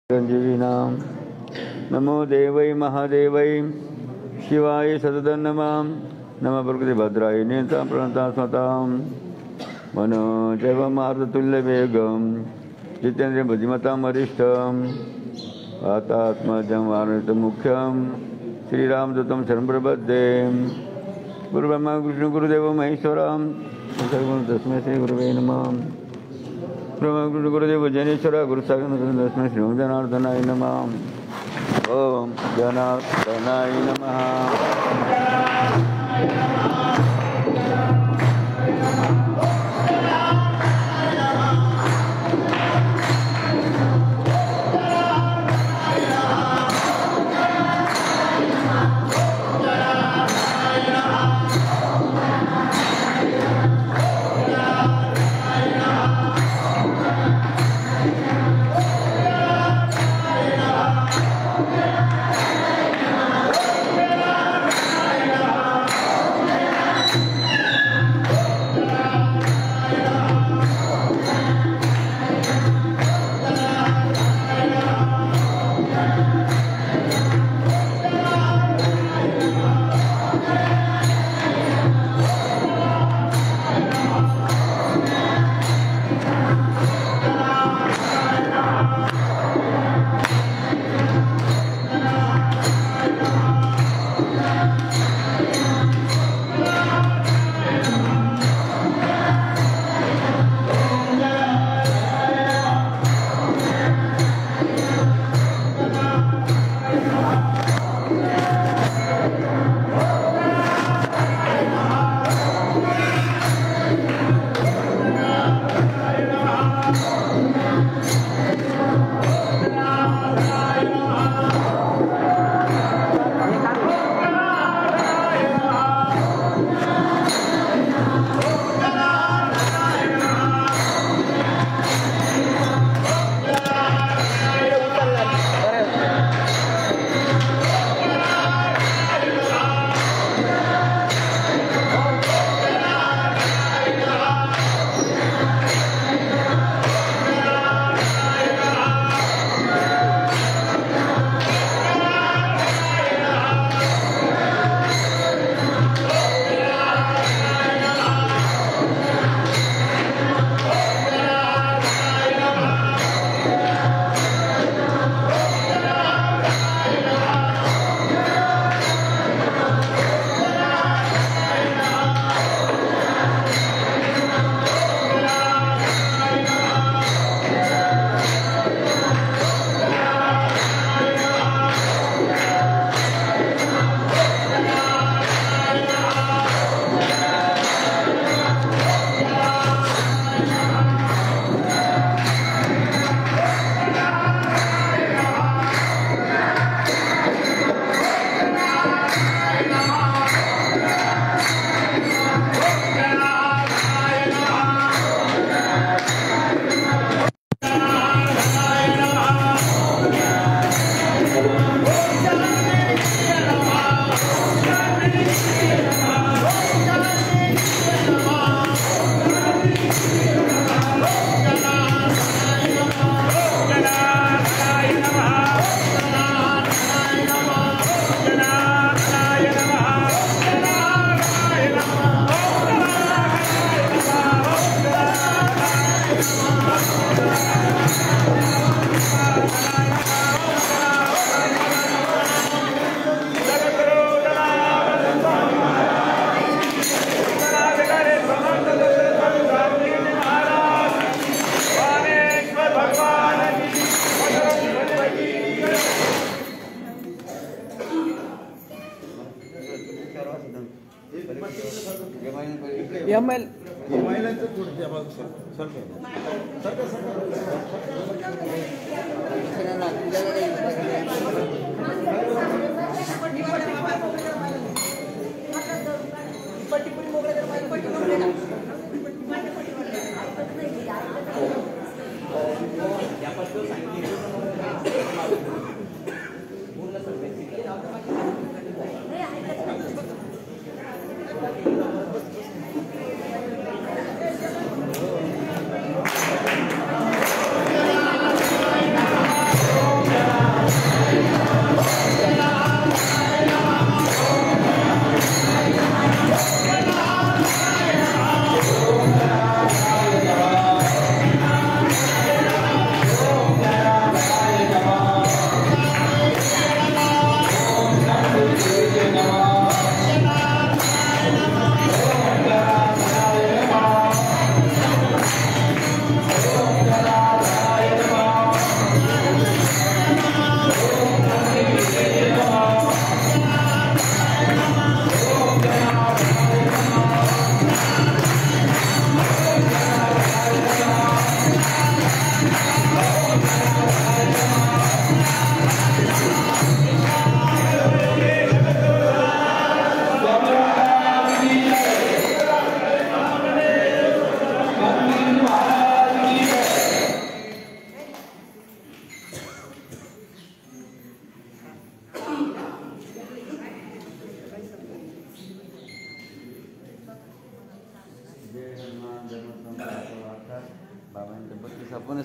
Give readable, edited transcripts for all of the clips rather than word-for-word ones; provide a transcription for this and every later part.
चिरंजीविनां नमो देवै महादेवै शिवाय सततं नमः प्रकृतिभद्राय नेतां प्रणतां स्वतां मनोजवमार्ततुल्यवेगं जितेन्द्रियं बुद्धिमतां वरिष्ठं वातात्मजं वानरमुख्यं श्रीरामदूतं शरणं प्रपद्ये गुरुब्रह्मा विष्णुगुरुदेवो महेश्वरं तस्मै श्रीगुरुवे नमः। गुरुदेव जनेश्वर गुरुसागर श्री जनार्दनाय नमः। ओम जनार्दनाय नमः।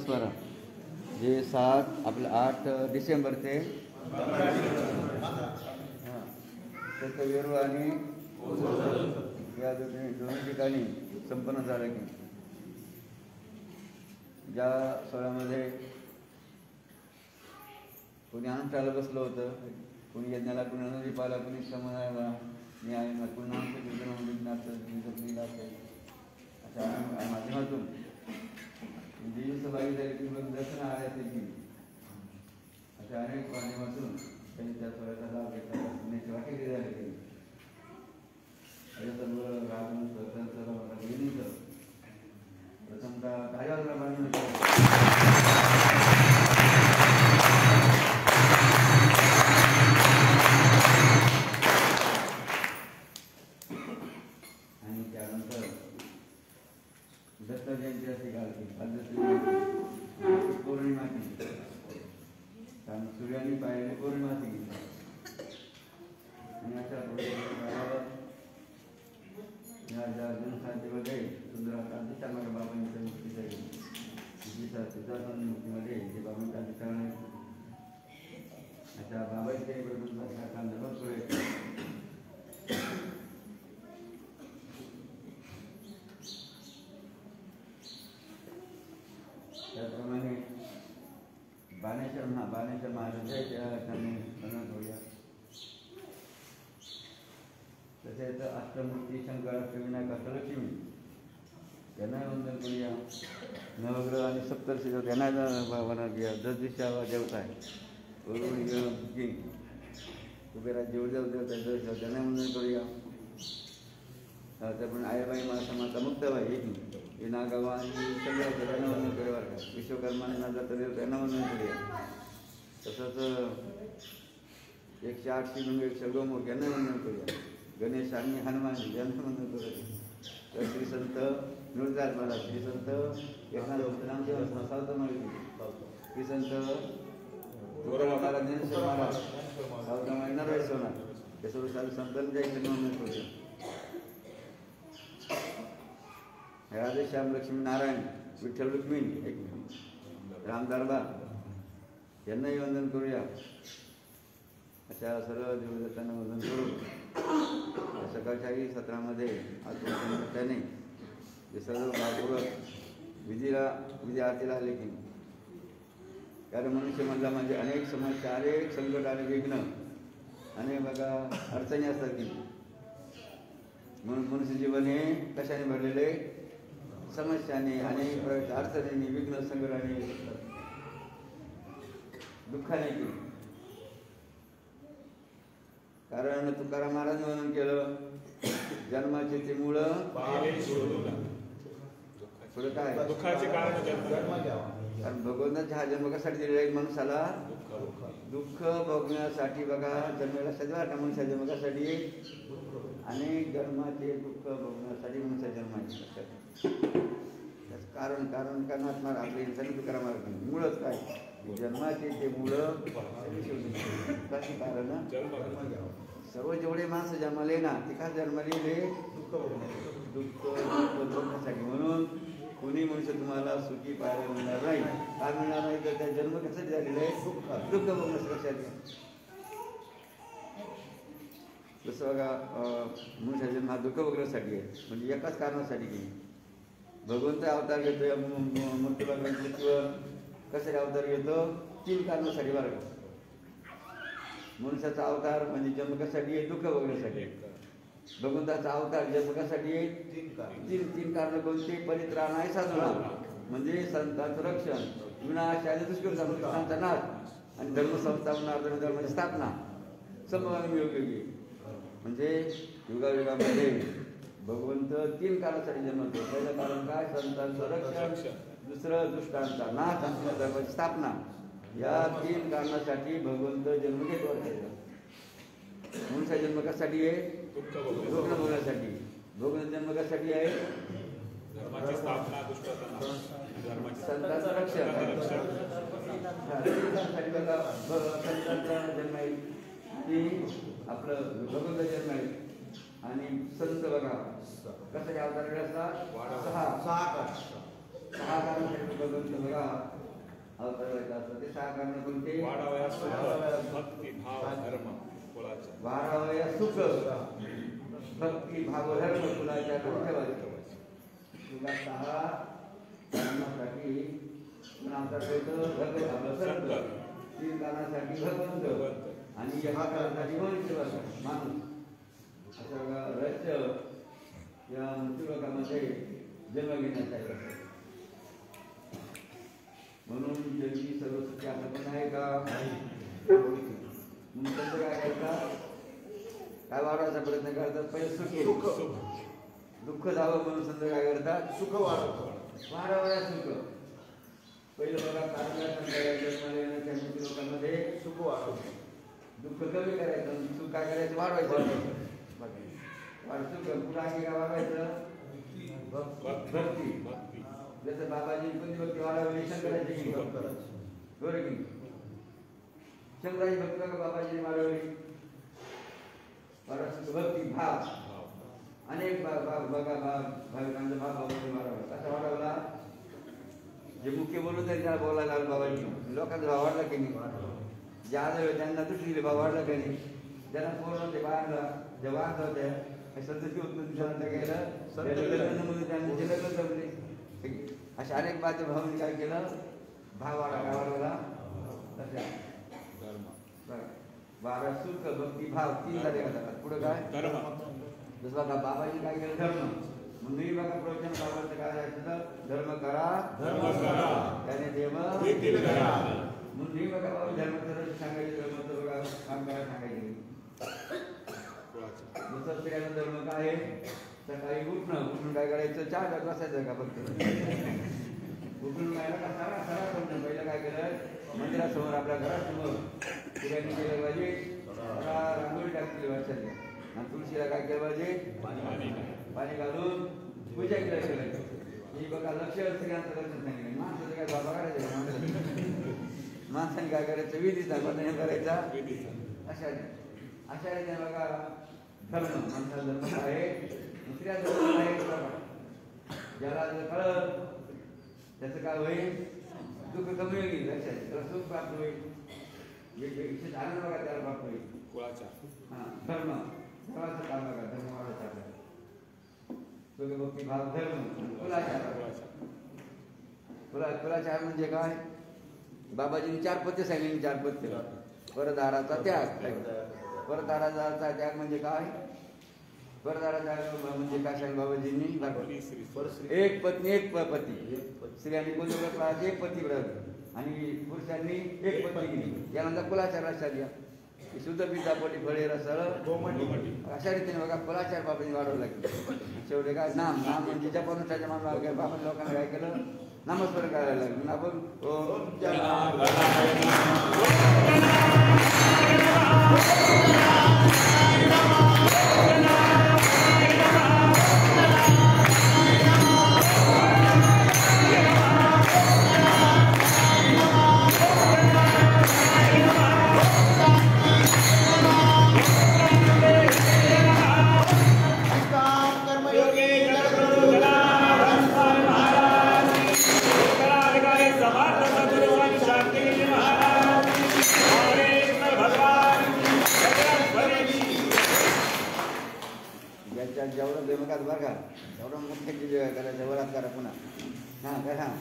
नामस्मरण जे 8 डिसेंबर ते वेरूळ आणि या दोन्ही ठिकाणी संपन्न झालं की ज्या सोहळ्यामध्ये कोणी अनुष्ठाला बसलं होतं, कोणी यज्ञाला, कोणी नदीपाला, कोणी समयाला न्यायाला, कोणी नामचं अशा माध्यमातून जी सहभागी झाली ती मग दर्शन आल्याची अशा अनेक माध्यमातून त्यांनी त्या सोहळ्याचा लाभ घेतला, पुण्याची वाटेकरी झाली. सर्व राजवंशांचं प्रथमतः कार्याला बांधून आणि त्यानंतर दत्त जयंती अशी घालते पौर्णिमा केली, कारण सूर्याने पाहिलेली पौर्णिमा केली आणि अशा जनसांतीमध्ये सुंदर क्रांतिकारक बाबांच्या मुक्तीमध्ये जे बाबांच्या अधिकारण अशा बाबांचे भरपूर त्याप्रमाणे बाणेश्वर महाराजांच्या त्यांनी करूया. तसेच अष्टमूर्ती शंकर, अष्टविनायक, अष्टलक्ष्मी त्यांना वंदन करूया. नवग्रह आणि सप्तर्षी त्यांना वंदन करूया. 10 दिवसावा देवता आहे कुबेरा जेवदेव देवता 10 दिवसा त्यांना वंदन करूया. त्याप्रमाणे आईबाई माता मुक्ताबाई हे नागावा आणि सगळ्या त्यांना वंदन करूया. विश्वकर्मा आणि नागाचा देव त्यांना वंदन करूया. तसंच 108 शिवलिंग 100 गोमुख यांना वंदन करूया. गणेश आणि हनुमान यांना वंदन करूया. तर श्री संत नुरदास महाराज, श्री संत एकनाथ सावत माळी, श्री संत महाराज ज्ञानेश्वर महाराज, सावत माळी नरवेश होणार हे सर्व संतांच्या इथे वंदन करूया. राधेश्याम, लक्ष्मी नारायण, विठ्ठल रुक्मिणी, राम दरबार यांनाही वंदन करूया. अशा सर्व देवदत्तांना वंदन करून सकाळच्याही सत्रामध्ये त्याने ते सर्व भावपूर्वक विधी आरतीला आले की, कारण मनुष्यमधला म्हणजे अनेक समस्या, अनेक संकट आणि विघ्न आणि बघा अडचणी असतात की, म्हणून मनुष्य जीवन हे कशाने भरलेले, समस्याने, अनेक अडचणींनी, विघ्न, संकटाने, दुःखाने की. कारण तुकाराम महाराज वर्णन केलं, जन्माचे ते मूळ पुढे काय दुःखाचे कारण, कारण भगवंताचा हा जन्म कशासाठी दिलेला आहे माणसाला, दुःख भोगण्यासाठी. बघा जन्माला सजवाटा मनुष्या जन्म कशासाठी, अनेक जन्माचे दुःख भोगण्यासाठी मनुष्या जन्माचे कारण कारणात्मक आपले इंसानी तुकाराम महाराज मूळच काय, जन्माचे ते मूळ कारण. सर्व जेवढे माणसं जन्माले ना ते का जन्माले दुःख भोगण्यासाठी. म्हणून कोणी मनुष्य तुम्हाला सुखी पाहायला मिळणार नाही. का मिळणार नाही तर त्या जन्म कशासाठी झालेला आहे, दुःख भोगण्यासाठी. जसं बघा मनुष्य जन्म हा दुःख भोगण्यासाठी आहे, म्हणजे एकाच कारणासाठी की भगवंत अवतार घेतो मूर्तीला गणपतीवर. कशासाठी अवतार घेतो, 3 कारणासाठी. बरं, मनुष्याचा अवतार म्हणजे जन्म कशासाठी आहे, दुःख भोगण्यासाठी. भगवंताचा अवतार जन्म कशासाठी आहे, 3 कारण कोणती, परित्राणाय साधना म्हणजे संतांचं रक्षण, विनाश आणि दुष्कृतांचा नाश आणि धर्मसंस्थापना, धर्माची स्थापना, समभाग योग्य. म्हणजे युगायुगामध्ये भगवंत 3 कारणासाठी जन्मतो. पहिलं कारण काय, संतांचं रक्षण, दुसरं दुष्टांचा नाश आणि धर्माची स्थापना. या 3 कारणासाठी भगवंत जन्म घेतो. मनुष्य जन्म कशासाठी आहे, दुःख भोगण्यासाठी. भोगण्याचा जन्म कशासाठी आहे, संतांचं रक्षण. संतांचा जन्म आहे की आपलं भगवंत जन्म आहे. आणि संत बघा कशाचे अवतार असतात, 6 कारणासाठी भगवंत बघा अवतार व्हायचा असतो. ते 6 कारण कोणते? वाढावयास सुख, भक्ती, भाव, धर्म, कुळाचा. वाढावयास सुख, भक्ती, भाव, धर्म, कुळाच्या ठेवायचं. तुला 6 कारणासाठी नामचा आपलं सर्व 3 कारणासाठी भगवंत आणि 1 कारणासाठी मनुष्य माणूस असं रहस्य या मृत्यूलोकामध्ये जन्म घेण्यासाठी. म्हणून जगी सर्व सुखी असं पण आहे का? म्हणून त्यांचं काय करतात? काय वाढवायचा प्रयत्न करतात? पहिले सुख दुःख जावं म्हणून संत काय करतात? सुख वाढवायला सुख. पहिलं बघा जन्माला लोकांमध्ये सुख वाढवलं, दुःख कमी करायचं, सुख काय करायचं? वाढवायचं. सुख पुढे काय वाढवायचं? भक्ती. जसं बाबाजी कोणती भक्ती वाढवली? शंकराची बरोबर की शंकराची भक्ती का बाबाजीने वाढवली? भक्ती, भाव. अनेक बघा भाविकांचा भाव बाबाजी वाढवला. कसा वाढवला? जे मुख्य बोलून तरी त्याला बोलायला लागलं बाबाजी. लोकांचा भाव वाढला की नाही? जे आजळ त्यांना दुसरी भाव वाढला की नाही? ज्यांना पोर होते बाहेरला जे वाढत होत्या सदस्य होत नव्हती त्यांना गेलं त्यांनी लग्न जमले. अशा अनेक बाध्य भावांनी काय केलं? भाव वाढवला. वारा सुख, भक्ती, भाव 3 झाले का? पुढे काय? जसं बघा बाबाजी काय केलं? धर्म. मग मी बघा प्रवचन बाबाचं काय आहे? धर्म करा त्याने देव म्हणून मी बघा बाबा धर्माचं सांगायचं, धर्माचं बघा काम करा सांगायचे. दुसरं स्त्रियांचा धर्म काय आहे? सकाळी उठून काय करायचं? 4 वाजता बसायचं का फक्त? उठून राहिला का सरा करणं. पहिलं काय केलं? मंदिरासमोर आपल्या घरासमोर स्त्रियांनी केलं पाहिजे रांगोळी टाकली वर्षाची आणि तुळशीला काय केलं पाहिजे? पाणी घालून पूजा केलं. ही बघा लक्ष स्त्रियांचं लक्ष सांगितलं. माणसाचं काय बाबा करायचं? माणसाने काय करायचं? विधी करायचा. अशा रीतीने बघा धर्म. माणसाचा धर्म आहे, दुसऱ्या धर्म आहे. ज्याला जर कळत त्याचं काय होईल? दुःख कमी होईल. लक्षात त्याला सुख प्राप्त होईल. विशेष आनंद बघा त्याला प्राप्त होईल. धर्म धर्माचं काम बघा. धर्म वाढायचा भक्ती, भाव, धर्म, कुलाचार म्हणजे काय? बाबाजींनी 4 पथ्य सांगितली. 4 पथ्य. परदाराचा त्याग. परदाराचा त्याग म्हणजे काय? परदाराचा म्हणजे काय सांगितलं बाबाजींनी? 1 पत्नी 1 पती. स्त्रियांनी कोणत्या प्रकारचे? 1 पती मिळवले आणि पुरुषांनी 1 पत्नी केली. यानंतर कुलाचार लक्षात घ्या. शुद्ध पितापोटी फळे रसाळ अशा रीतीने बघा कुलाचार बाबांनी वाढवू लागले. शेवटी काय? नाम म्हणजे जपानुष्ठाच्या मानवा बाबा लोकांना काय केलं? नामस्मरण करायला लागलं. आपण जेवढं देमकात बघा तेवढं मुख्याची जेव्हा करायचं वरात करा पुन्हा. हां काय? हां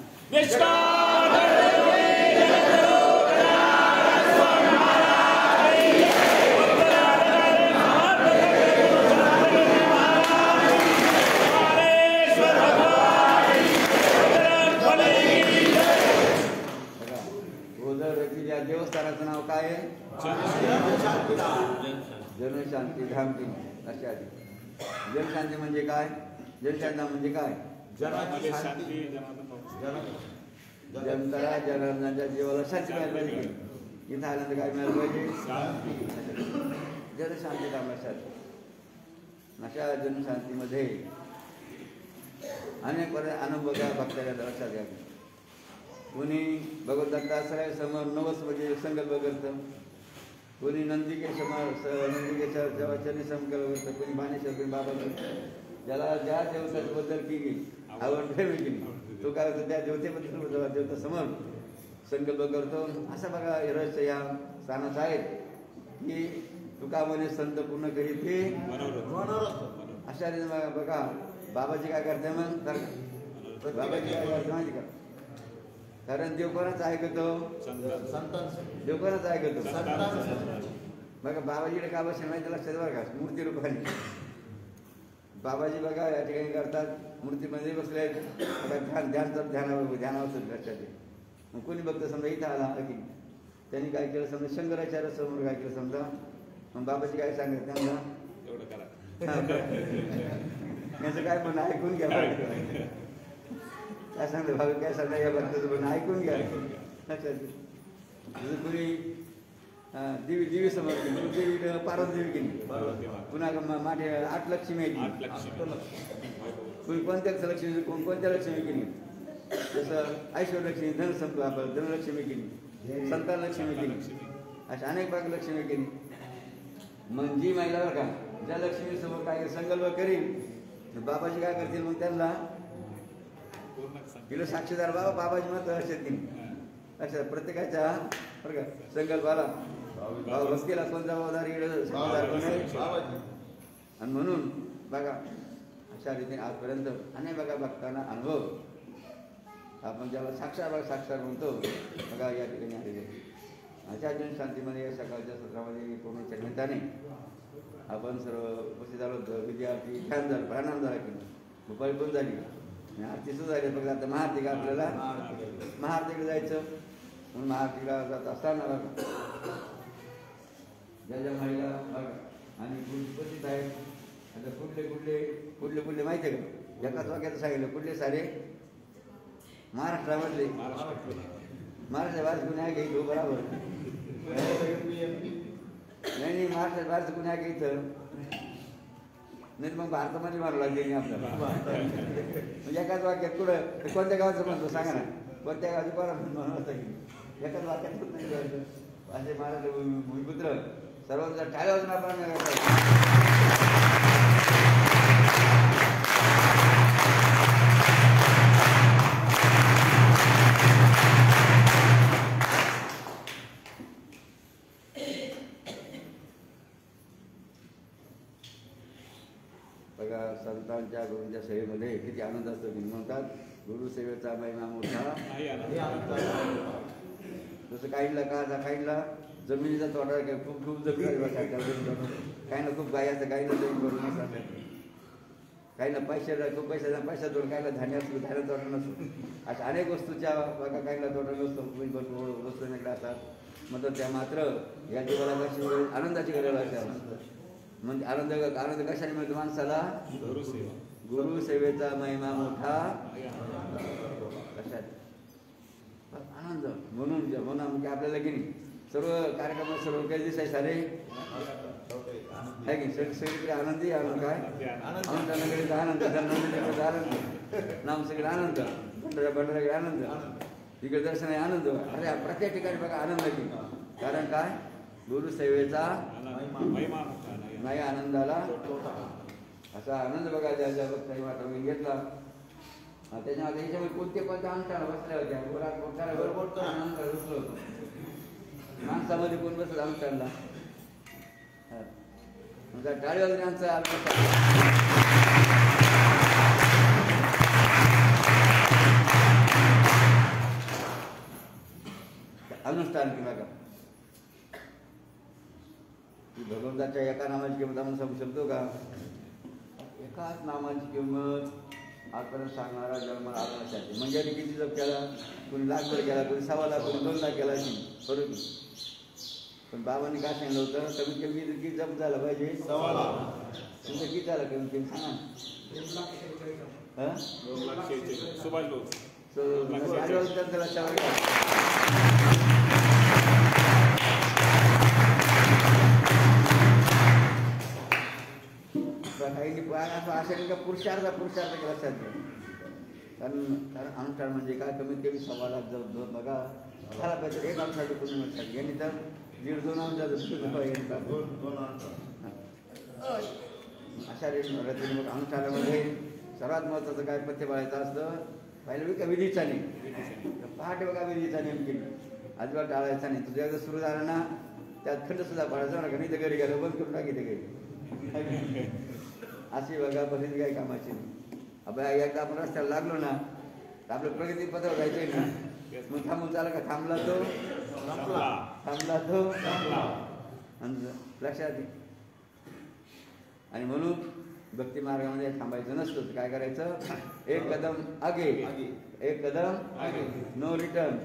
देवस्थानाचं नाव काय आहे? जनशांती धामती. अशा जनशांती म्हणजे काय? जनशांती म्हणजे काय? जनता जनार्दनाच्या जीवाला शांती मिळाली पाहिजे. इथं आल्यानंतर काय मिळालं पाहिजे? जनशांती धाम. अशा जनशांतीमध्ये अनेक अनुभव भक्ताच्या लक्षात घ्या. कोणी भगवंताचा समोर नवस म्हणजे संकल्प करतं, कोणी नंदिकेच्या चरणी संकल्प करतं, कोणी बाणेश्वर, कोणी बाबा करतं. ज्याला ज्या देवताबद्दल केली आवड ठेवली केली तो काय होतं त्या देवतेबद्दल देवता समोर संकल्प करतो. असा बघा रहस्य या स्थानाचं आहे की तुका म्हणे संत पूर्ण करीत हे अशा रीतीने बघा बाबाजी काय करते मग बाबाजी काय करते माहिती का? कारण देव कोणाचं ऐकतो? देव कोणाचं ऐकतो? बघा बाबाजीकडे का बसेल माहिती लक्षात बघा मूर्ती रूपाने बाबाजी बघा या ठिकाणी करतात मूर्तीमध्ये बसले आहेत ध्यानावर लक्षात. मग कोणी बघतं समजा इथं आला की त्यांनी काय केलं समजा शंकराचार्य समोर काय केलं समजा मग बाबाजी काय सांगत त्यांना याचं काय म्हणणं ऐकून घ्या काय सांगलं भावी काय सांगणार या भक्ताचं म्हणणं ऐकून घ्या लक्षात. कुणी देवी समोर केली देवी पार्वती देवी केली पुन्हा माझे 8 लक्ष्मी केली कुणी कोणत्याच लक्ष्मी कोणत्या लक्ष्मी केली जसं ऐश्वर्यलक्ष्मी धनलक्ष्मी केली संतान लक्ष्मी केली अशा अनेक भाग लक्ष्मी केली. मग जी महिला बघा ज्या लक्ष्मी समोर काय संकल्प करील बाबाजी काय करतील मग त्यांना तिला साक्षीदार बाबाजी मत असेल अशा प्रत्येकाच्या बरं का संकल्पाला भक्तीला कोण जबाबदारी आणि म्हणून बघा अशा रीतीने आजपर्यंत अनेक बघा भक्तांना अनुभव आपण ज्याला साक्षात म्हणतो बघा या ठिकाणी आलेले अशा जन शांतीमध्ये सकाळच्या सत्रामध्ये पूर्णच्या निमित्ताने आपण सर्व उपस्थित आलो होतो. विद्यार्थी ध्यान झालं प्राणायाम झाला की दुपारी पण झाली आरती सुद्धा झाली. बघा आता महाआरती का आपल्याला महाआरतीकडे जायचं म्हणून महाआरतीला जात असताना ज्या ज्या महिला बघा आणि उपस्थित आहेत आता कुठले माहिती आहे का? एकाच वाक्यात सांगितलं कुठले सारे महाराष्ट्रामधले महाराष्ट्र बाहेर कुणी आहे घ्यायचो बरोबर नाही महाराष्ट्रात बाहेरचं कुणी आहे घ्यायचं नाही मग भारतामध्ये मारू लागले आपल्याला म्हणजे एकाच वाक्यात कुठं कोणत्या गावाचं म्हणतो सांगा ना कोणत्या गावाचं कोणा म्हणत की एकाच वाक्यात होत नाही असे महाराष्ट्र भूमिपुत्र सर्वांचा टाळ्या वाजून आपण बघा संतांच्या गुरूंच्या सेवेमध्ये किती आनंद असतो की म्हणतात गुरुसेवेचा महिमा मोठा. जसं काहींना जमिनीचा तोटा खूप जमीन काही ना खूप गायाचं काहींना जमीन भरून नसतात काहींना पैसा जोड काहींना धान्याचा तोटा नसतो. अशा अनेक वस्तूच्या बघा काहींना तोटा नसतो भरपूर वस्तू वेगळ्या असतात मग त्या मात्र या जीवाला कशी आनंदाची गरज असते. म्हणजे आनंद कशाने मिळतो माणसाला? गुरु सेवेचा महिमा मोठा कशात आनंद म्हणून म्हणजे आपल्याला की नाही सर्व कार्यक्रम सर्व काही दिसाय सारे आहे की सगळीकडे आनंदी आनंद काय आनंदाकडे आनंद आनंद नाम सगळे आनंद भंडाऱ्याकडे आनंद तिकडे दर्शन आहे आनंद. अरे प्रत्येक ठिकाणी बघा आनंद की कारण काय गुरुसेवेचा नाही आनंदाला असा आनंद बघा ज्या भक्तांनी वाटून घेतला त्याच्यामध्ये याच्यामध्ये कोणते अनुष्ठान बसल्या होत्या आनंद बसलो होतो माणसामध्ये कोण बसलं अनुष्ठानला टाळीवाजून आमचा अनुष्ठान की बघा भगवंताच्या एका नामाची किंमत आपण सांगू शकतो का? एकाच नामाची किंमत आजपर्यंत सांगणारा जन्माला आला नसायचे म्हणजे किती जप केला कोणी लाखभर केला कोणी 1.25 लाख कोणी 2 लाख केला बरोबर. पण बाबांनी काय सांगितलं होतं कमीत कमी किती जप झाला पाहिजे 1.25 लाख. तुमचं किती झालं कमीत कमी सांगा काही का पुरुषार्थ लक्षात घ्या. कारण अनुष्ठान म्हणजे काय कमीत कमी 1.25 लाख जप बघा झाला पाहिजे. एक अनुष्ठान कोणी लक्षात यांनी तर 1.5-2 अशा रीतीने मग अनुष्ठानामध्ये सर्वात महत्वाचं काय पथ्य पाळायचं असतं पहिलं का विधीचा नाही पहाटे बघा विधीचा नेम केली, अजिबात टाळायचा नाही. तुझ्या एकदा सुरू झाला ना त्यात खंड सुद्धा पाडायचा ना, नाही तर घरी गेलं बंद करून टाकी ते घरी. अशी बघा बरीच काही कामाची नाही. आपण एकदा आपण रस्त्याला लागलो ना तर आपलं प्रगतीपथावर जायचंय ना, मग थांबून चाला का, थांबला तो आणि लक्षात येईल. आणि म्हणून भक्ती मार्गामध्ये थांबायचं नसतं. काय करायचं, एक कदम आगे एक कदम नो रिटर्न.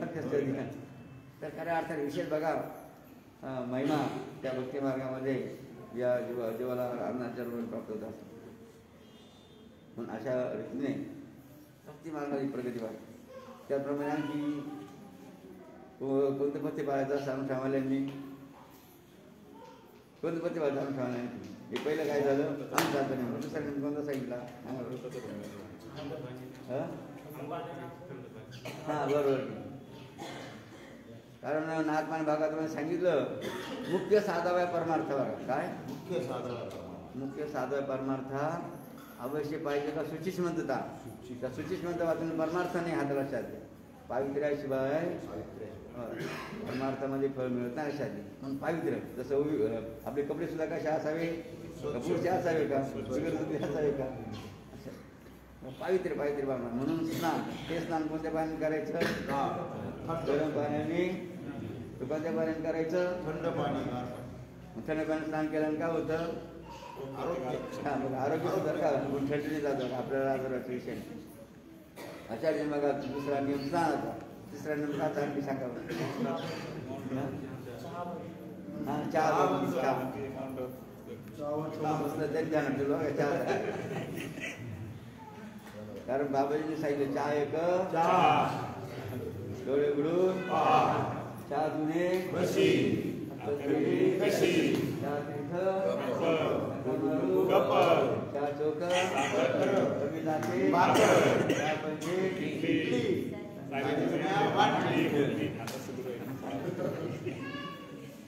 तर खऱ्या अर्थाने विशेष बघा महिमा त्या भक्ती मार्गामध्ये या जीवाला अरुणाचल प्राप्त होत असतो. म्हणून अशा रीतीने भक्ती मार्गाची प्रगती वाढते. त्याप्रमाणे आणखी कोणतं पथ्य पाळायचं सांगून ठेवायला मी, कोणतं पथ्य पाळायचं सांगून ठेवायला नाही. हे पहिलं काय झालं, अनुसार नाही. दुसऱ्या कोणता सांगितला, हां बरोबर. कारण नाथमान भागात सांगितलं मुख्य साधाव्या परमार्थ बघा. काय मुख्य साधाव्या परमार्थ अवश्य पाहिजे का सुचिष्मंतता. त्या सुचिष्मंत वाचून परमार्थ नाही, हात लक्षात घ्या. पावित्र्याशिवाय परमार्थामध्ये फळ मिळत नाही. लक्षात घ्या. मग पावित्र्य जसं आपले कपडे सुद्धा कशा असावे, पुढचे असावे का, असावे का, पावित्र्य बाबा. म्हणून स्नान, ते स्नान कोणत्या पाण्याने करायचं, गरम पाण्याने. कोणत्या पाण्याने करायचं, थंड पाण्याने स्नान केल्याने काय होतं, आरोग्य सुद्धा का थंडीने जातं आपल्याला आजाराचा विषय. आचार्य बघा दुसरा नियम स्नानाचा, तिसरा नियम आता आणखी सांगावं. कारण बाबाजीने सांगितलं चहा एक डोळे उघडून, चहा जुने चहा चोख कमी जाते,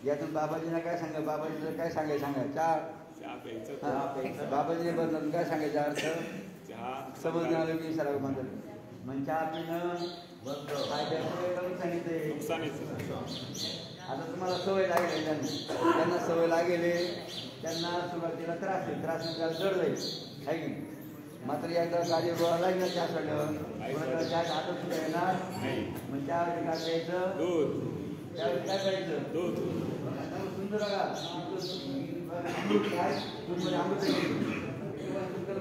यातून बाबाजीने काय सांगा, बाबाजीचं काय सांगा चहा बाबाजीने बदलून काय सांगायचा अर्थ समजून आलं की सराव म्हणतात. मग चहा पिणं कमी सांगितले. आता तुम्हाला सवय लागेल, त्यांना सवय लागेल, त्यांना सुरुवातीला त्रास आहे, त्रास जड जाईल आहे की. मात्र एकदा गाडी लागेल चहा सोडल्यावर चहा हातात सुद्धा येणार. मग चहा काय प्यायचं, त्यावेळी काय प्यायचं, सुंदर बघा काय अमृत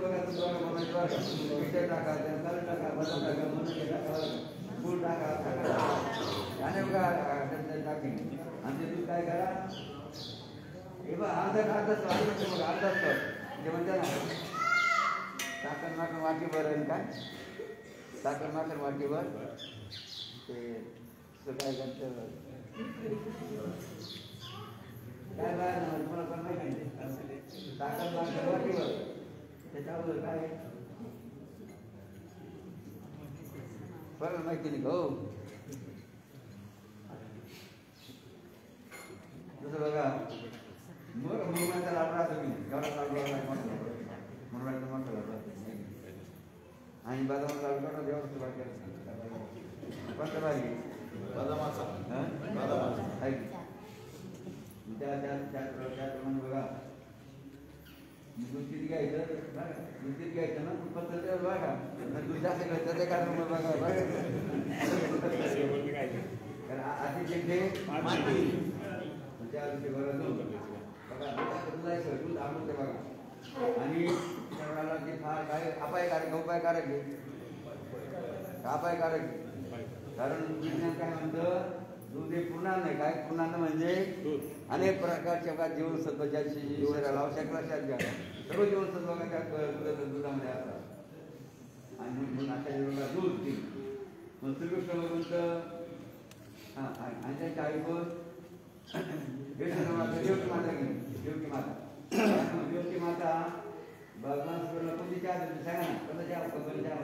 बघा, टाका, कलर टाका, बदाम टाका, मनुके टाका, गुळ टाका, आणि टाके. आणि ते दूध काय करा, हे बघ अर्धा ते म्हणते ना साखर माखर वाटीभर आहे काय, साखर माखर वाटीभर ते काय करतं काय बाहेर ना तुम्हाला पण माहिती नाही. साखर माखर वाटीभर त्याच्यावर काय बरं माहिती नाही हो. जसं बघा मुरमाचा लाडू राहतो मी एवढा लाडू मुरमाचा मोठा लाडू आणि बदामाचा लाडू काढा देवाचं बाकी कोणत्या भाजी बदामाचा आहे त्याप्रमाणे बघा दूध किती घ्यायचं, दूध किती घ्यायचं ना पद्धत बघा. दूध जास्त घ्यायचं ते काय बघा अतिशय त्या दूध आवडते बघा. आणि शरीराला ते फार काय अपायकारक आहे. कारण विज्ञान काय म्हणतं, दूध हे पूर्ण नाही, काय पूर्ण म्हणजे अनेक प्रकारच्या जीवनसत्व ज्याची शरीराला आवश्यक लक्षात घ्या. सर्व जीवनसत्व दुधामध्ये असतात. आणि म्हणून अशा जीवनाला दूध मग श्रीकृष्ण भगवंत आणि त्यांच्या आईवर देवकी माता गेली. देवकी माता भगवान सुरला कोणती चहा देते सांगा ना, कोणता चहा कंपनी चहा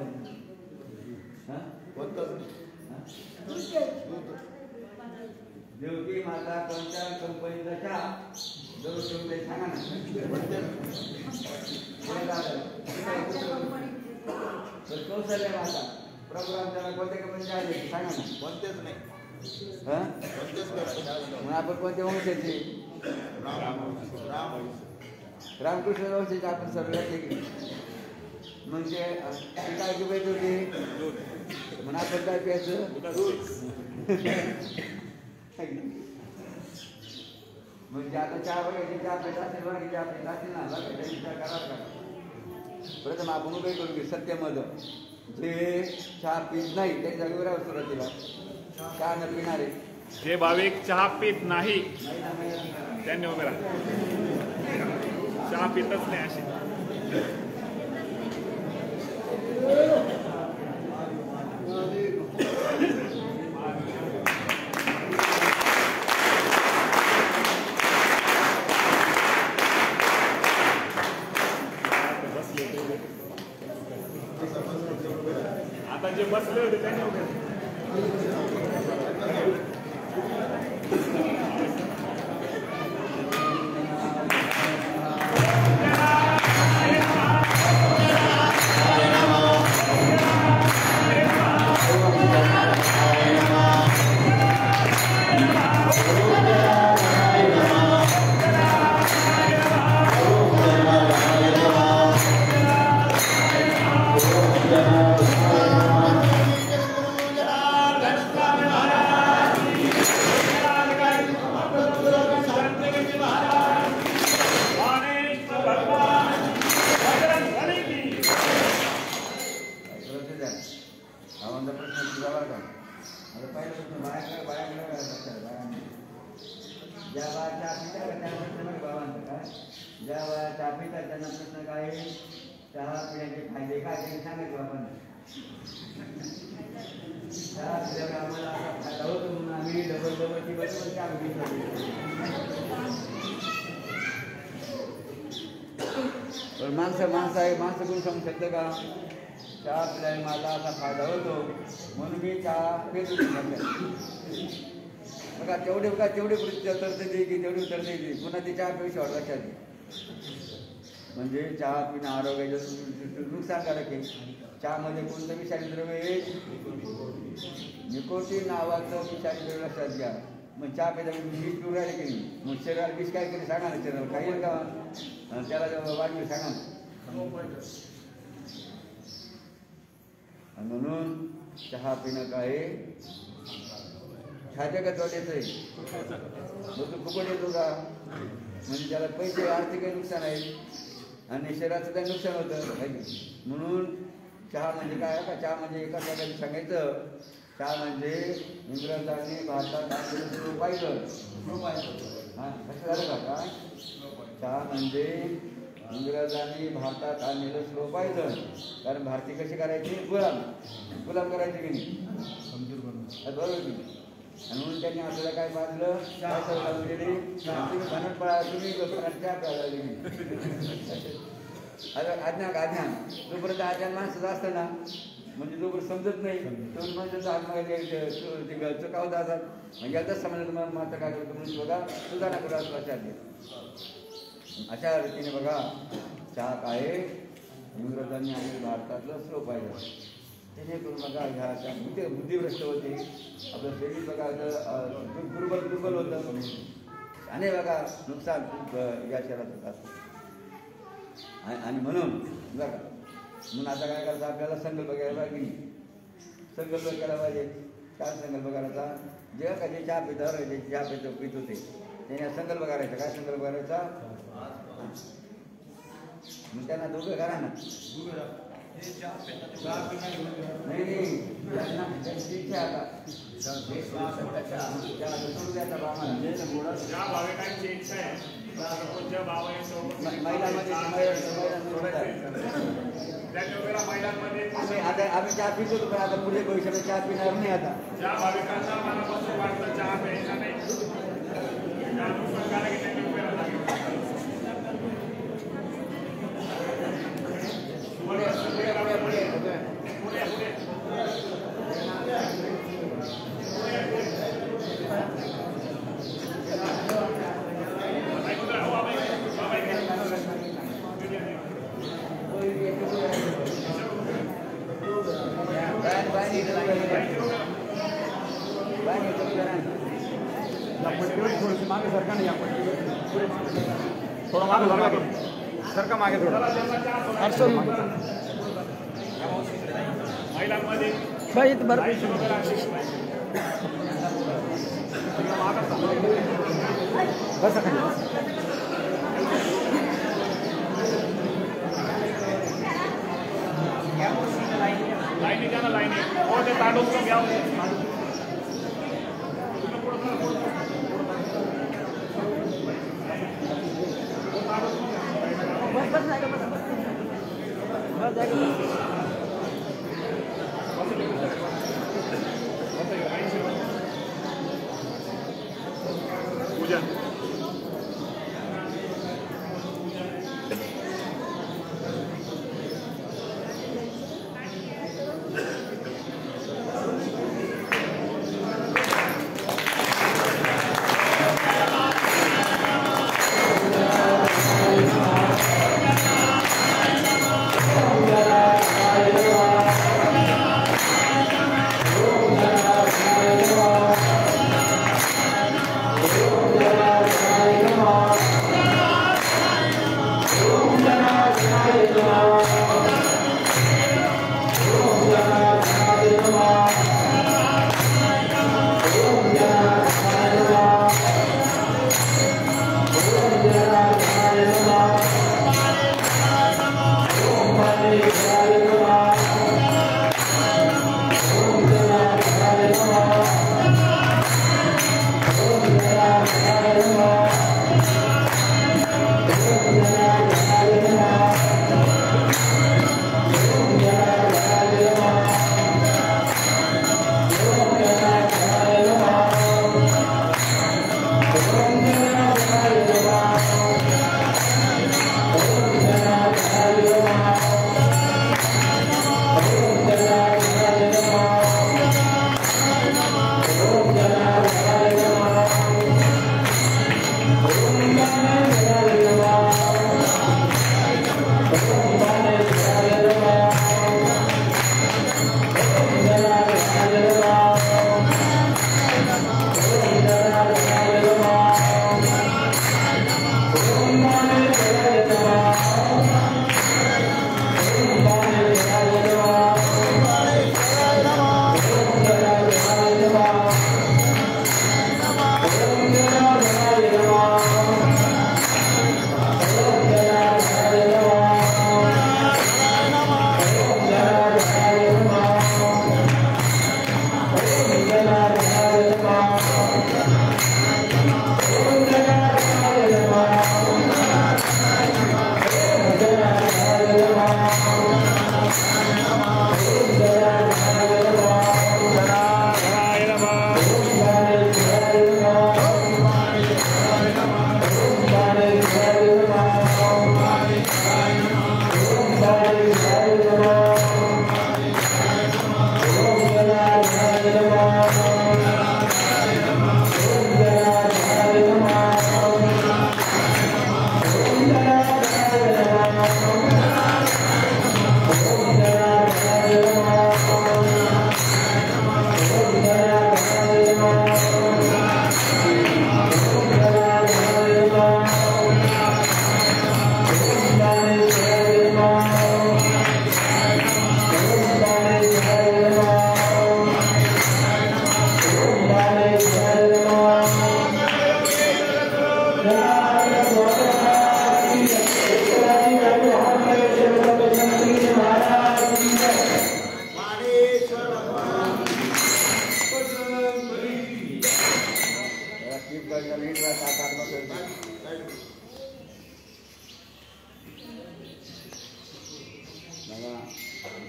देवकी माता कोणत्या कंपनीचा चहा जरूर ठेवते सांगा ना. कौशल्य माता प्रभू रामचंद्र कोणत्या कंपनीचे आहे सांगा ना. कोणतेच नाही. हा कोणतेच नाही. मग आपण कोणत्या वंशाचे? रामकृष्ण वंशाचे आपण सर्व की म्हणजे ती काय जुबायची होती म्हणून आपण काय प्यायचं म्हणजे आता चहा बघायची चहा पेट असेल बघायची चहा पेट असेल ना बघायचा विचार करावा का. प्रथम आपण उभे करू की सत्यमध जे चहा पीत नाही त्यांच्या जागेवर सुरुवातीला चहा न पिणारे जे भाविक चहा पीत नाही त्यांनी उभे राहा. चहा पितच नाही अशी आता जे बसले होते त्यांनी उभे चहा पिण्याचे फायदे काय ते सांगायचं आपण. चहा पिल्यावर आम्हाला असा फायदा होतो म्हणून आम्ही डबल ती बस चहा घेतली. पण माणसं कोण सांगू शकतं का चहा पिल्याने माझा असा फायदा होतो म्हणून मी चहा पितो. बघा तेवढे तरतुदी की तेवढी तरतुदी पुन्हा ती चहा पिऊशी लक्षात. म्हणजे चहा पिणं आरोग्याचं नुकसानकारक आहे. चहामध्ये कोणतं विषारी द्रव्य आहे? निकोटीन नावाचं विषारी द्रव्य लक्षात घ्या. मग चहा पिता मीठ पिऊ राहिले की नाही मग शरीराला विष काय केली सांगा ना. शरीराला काही येईल का त्याला वाढली सांगा ना. म्हणून चहा पिणं काय खात्या का तोट्याचं आहे. मग तो फुकट येतो का म्हणजे त्याला पैसे आर्थिक नुकसान आहे आणि शरीराचं काही नुकसान होतं. म्हणून चहा म्हणजे काय का चहा म्हणजे एका प्रकारे सांगायचं चहा म्हणजे इंग्रजांनी भारतात आणलेलं सुरू पाहिलं. हां कसं झालं का चहा म्हणजे इंग्रजांनी भारतात आणलेलं स्लो पाहिलं. कारण भारतीय कशी करायची गुलाम करायचे की नाही बरोबर की. आणि म्हणून त्यांनी आपल्याला काय पाजलं काय सवय दिली तुम्ही म्हणत पळा तुम्ही चहा प्यायला गेली. आज्ञा जोपर्यंत आज्ञा माणसाचं असतं ना म्हणजे जोपर्यंत समजत नाही तोपर्यंत माणसाचं आत्मा चुकावत असतात. म्हणजे याचाच समजा तुम्हाला मात्र काय करतो म्हणून बघा सुधारणा करू लक्षात घ्या. अशा रीतीने बघा चहा काय इंग्रजांनी आणि भारतातलं स्लो पाहिजे जेणेकरून बघा ह्या बुद्धिभ्रष्ट होते. आपलं शरीर बघा दुर्बल होतं आणि बघा नुकसान खूप या शहरात होतात. आणि म्हणून बघा म्हणून आता काय करायचं आपल्याला संकल्प घ्यायला पाहिजे. संकल्प केला पाहिजे. काय संकल्प करायचा जे का जे चहा पितावर जे चहा पित होते त्याने संकल्प करायचा. काय संकल्प करायचा मग त्यांना दोघं करा ना. नाही इच्छा आता आम्ही चहा पितो पण आता पुढे भविष्यात चहा पिणार नाही. आता ज्या भाविकांना मनापासून वाटतं चहा प्यायचा नाही बाय मागे सरका नाही आपण थोडं मागे सरका सरका मागे थोडं महिलांमध्ये बाई इथं बरं बसा खाली लाईनी द्या ना लाईनी हो ते तांडून घ्या पूजा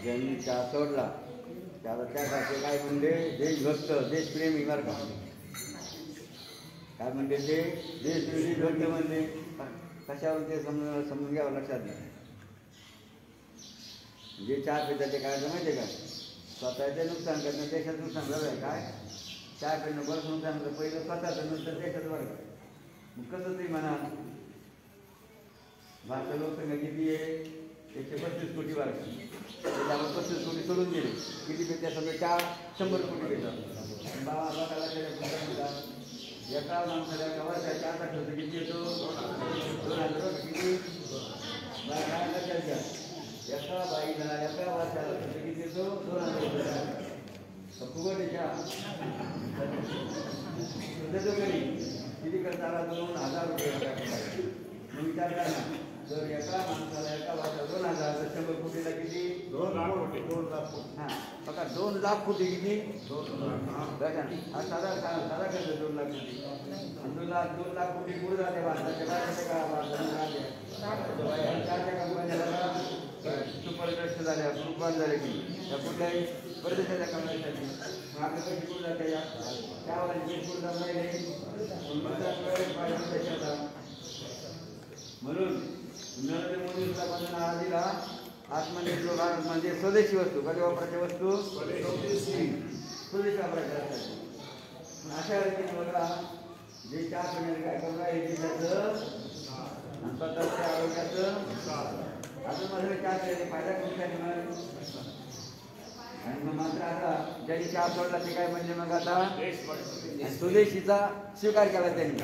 ज्यांनी चहा सोडला त्याला त्यासाठी काय म्हणते देशभक्त देशप्रेमी बरं का काय म्हणते ते देशभक्त म्हणजे कशावर ते समजून घ्यावं लक्षात नाही. जे चहा पितात ते काय माहिती आहे का स्वतःचे नुकसान करणं देशाचं नुकसान झालं आहे. काय चहा पिणं बरं नुकसान होतं पहिलं स्वतःचं नंतर देशाचं बरं का. मग कसं ते म्हणा भारतीय लोकसंख्या किती आहे 135 कोटी वाढ त्याच्यावर 35 कोटी सोडून दिले किती पेक्षा समजा 100 कोटी भेटतात. 12 लाखाला एका माणसाला एका वर्षात चहाचा खर्च किती येतो? 2000 किती? काय लक्षात घ्या, एका बाईला एका वर्षाला खर्च किती येतो? 2000 रुपये. फुगट चहा देतो घरी किती खर्च आला? 2000 रुपये. मग विचार करा ना, जर एका माणसाला एका वर्षात 2000 तर 100 कोटीला किती? 2 लाख कोटी. 2 लाख कोटी. हां बघा 2 लाख कोटी किती? 2 लाख. बघा हा साधा खर्च 2 लाख कोटी. 2 लाख कोटी पुढे जाते भारताच्या बाहेरच्या का भारताच्या कंपन्या सुपर ट्रस्ट झाल्या, ग्रुप वन झाले की त्या कुठल्याही परदेशाच्या कंपन्यांसाठी मग आपले पैसे कुठे जाते या त्यावर जे पुढे जात नाही म्हणून नरेंद्र मोदी साहेबांना नारा दिला आत्मनिर्भर भारत म्हणजे स्वदेशी वस्तू. कधी वापरायच्या वस्तू? स्वदेशी वापरायच्या असतात. अशा रीतीने बघा जे चहा पिण्याचे काय करून आहे देशाचं आणि स्वतःच्या आरोग्याचं अजून माझ्या चहा पिण्याचे फायदा करून काय मिळाला. आणि मग मात्र आता ज्यांनी चहा सोडला ते काय म्हणजे मग आता स्वदेशीचा स्वीकार केला त्यांनी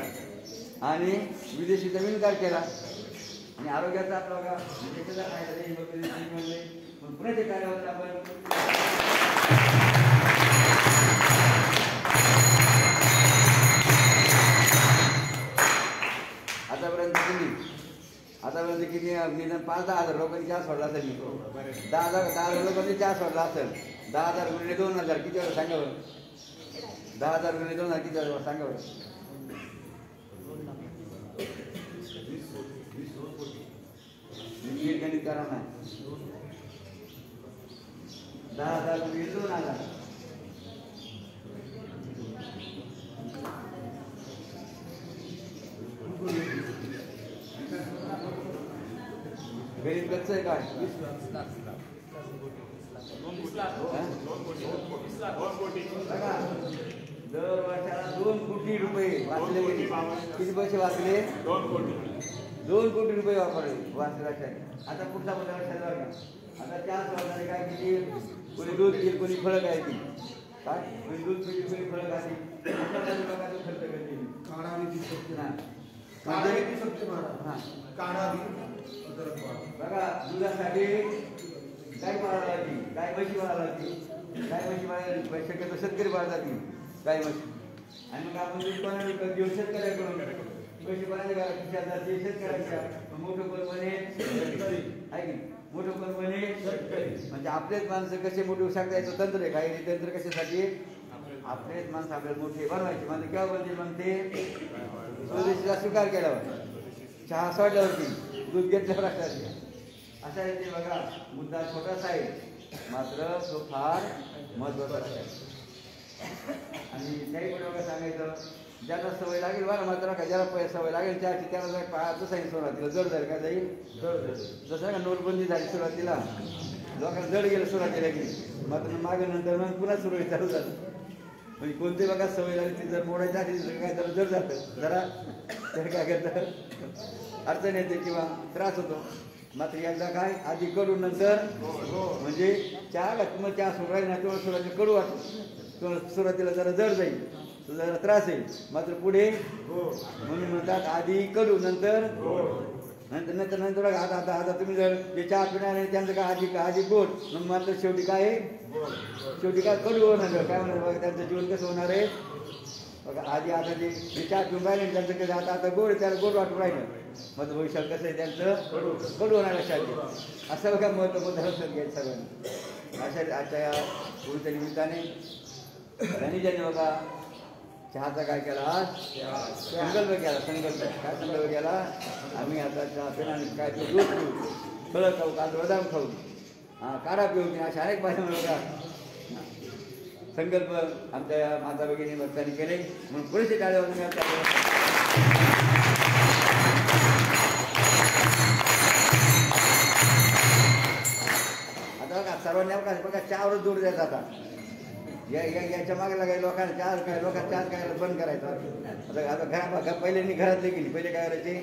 आणि विदेशीचा विनकार केला. आणि आरोग्याचा आपला बघा देशाचा फायदा देश पुन्हा ते कार्यावर आपण आतापर्यंत किती निदान 5-10 हजार लोकांनी चहा सोडला असेल. 10,000 लोकांनी चहा सोडला असेल. 10,000 गुणिले 2,000 किती वेळ सांगा बरं? 10,000 गुणिले 2,000 किती वेळ सांगा बरं? 20 गणित करा ना. 10,000 गुणिले 2,000 गरीब कच्च आहे काय? 20 लाख. दर वर्षाला 2 कोटी रुपये वाचले. किती पैसे वाचले? 2 कोटी. 2 कोटी रुपये वाचले. आता पुढचा मुद्दा लक्षात बघा. आता 4 वर्षाने काय किती? कोणी दूध घेईल, कोणी फळं खायची. काय कोणी दूध पिली, कोणी फळं खायची. खर्च करते बघा. दुधासाठी काय पाळायला लागली? काय म्हशी पाळायला लागली? काय म्हशी पाळायला शक्यतो शेतकरी पाळतात काय म्हशी. आणि मग आपण दूध कोणा विकत घेऊ? शेतकऱ्याकडून. म्हशी पाळायला शेजारचे शेतकऱ्याच्या मोठं कोण आहे की मोठं कोण म्हणजे आपलेच माणसं कसे मोठे शकता याचं तंत्र आहे. काही तंत्र कशासाठी? आपलेच माणसं आपल्याला मोठे बनवायचे. म्हणजे केव्हा बनते? मग ते स्वदेशीचा स्वीकार केल्यावर, चहा सोडल्यावरती, दूध घेतल्यावर अशा रीती बघा. मुद्दा छोटासा आहे मात्र तो फार महत्वाचा आहे. आणि त्याही पुढे बघा सांगायचं ज्याला सवय लागेल बरं मात्र का ज्याला सवय लागेल चहाची त्याला जर पाहायचं सांगितलं सुरुवातीला जड जाईल का जाईल जसं का नोटबंदी झाली सुरुवातीला लोकांना जड गेलं सुरुवातीला की मात्र मागे नंतर मग पुन्हा सुरळीत चालू झालं. म्हणजे कोणती बघा सवय लागली ती जर मोडायची आधी काय जरा जड जातं जरा तर काय करतं अडचण येते किंवा त्रास होतो. मात्र एकदा काय आधी कडू नंतर म्हणजे चहा का तुम्हाला चहा सुरू राहील ना तेव्हा सुरुवातीला कडू वाटतं सुरुवातीला जरा जड जाईल जरा त्रास येईल मात्र पुढे म्हणून म्हणतात आधी कडू नंतर नंतर नंतर नंतर आता आता आता तुम्ही जर जे चहा पिणार आहे त्यांचं काय आधी गोड मग मात्र शेवटी काय आहे शेवटी काय कडू होणार काय होणार बघा त्यांचं जीवन कसं होणार आहे बघा. आधी आता जे चहा पिऊन राहिले त्यांचं कसं आता आता गोड त्याला गोड वाटून राहिलं मग भविष्यात कसं आहे त्यांचं कडू होणार लक्षात असं बघा महत्त्वपूर्ण लक्षात घ्यायचं सगळ्यांनी. अशा आजच्या या गुरुच्या निमित्ताने त्यांनी ज्यांनी बघा चहाचा काय केला आज संकल्प केला. संकल्प काय संकल्प केला आम्ही आता चहा पिणार काय ते दूध पिऊ फळं खाऊ काल बदाम खाऊ काढा पिऊ की अशा अनेक भाषा बघा संकल्प आमच्या माता भगिनी भक्तांनी केले म्हणून पुरेसे टाळे वाजून आता बघा सर्वांनी बघा चहावरच दूर द्यायचा आता याच्या मागे लागाय लोकांना चहा काय लोकांना चहा काय बंद करायचं. आता घरा पहिल्यांनी घरातले गेली पहिले काय करायचे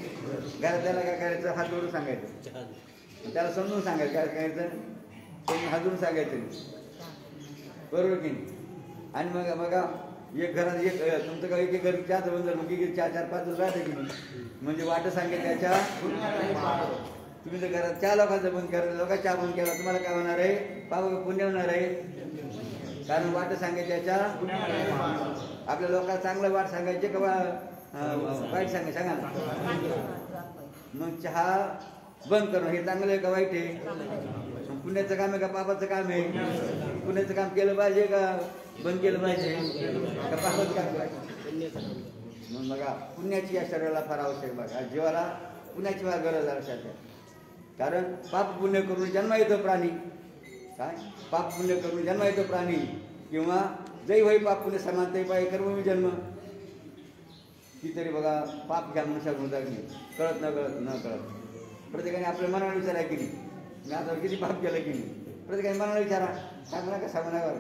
घरातल्याला काय करायचं हात जोडून सांगायचं त्याला समजून सांगायचं काय करायचं त्यांनी हात जोडून सांगायचं बरोबर की नाही. आणि मग बघा एक घरात एक तुमचं काय एक घर चहाचं बंद झालं की 4-4-5 जण राहते की नाही म्हणजे वाट सांगेल त्याच्या तुम्ही जर घरात 4 लोकांचं बंद केलं लोक चहा बंद केला तुम्हाला काय होणार आहे पाप पुण्य होणार आहे कारण वाट सांगेल त्याच्या आपल्या लोकांना चांगलं वाट सांगायचे का वाईट सांगा ना मग चहा बंद करणं हे चांगलं आहे का वाईट आहे पुण्याचं काम आहे का पापाचं काम आहे पुण्याचं काम केलं पाहिजे का बंद केलं पाहिजे का पापाचं काम पाहिजे मग बघा पुण्याची या शरीराला फार आवश्यक बघा जीवाला पुण्याची फार गरज आहे कारण पाप पुण्य करून जन्म येतो प्राणी काय पाप पुण्य करून जन्म येतो प्राणी किंवा जै होई पाप पुण्य समानते पाहिजे कर्म जन्म ती तरी बघा पाप घ्या मनुष्या गुंतागली कळत न कळत प्रत्येकाने आपल्या मनाला विचारा की नाही मी आता किती पाप केलं की नाही प्रत्येकाने मनाला विचारा सांगू नका सांगू नका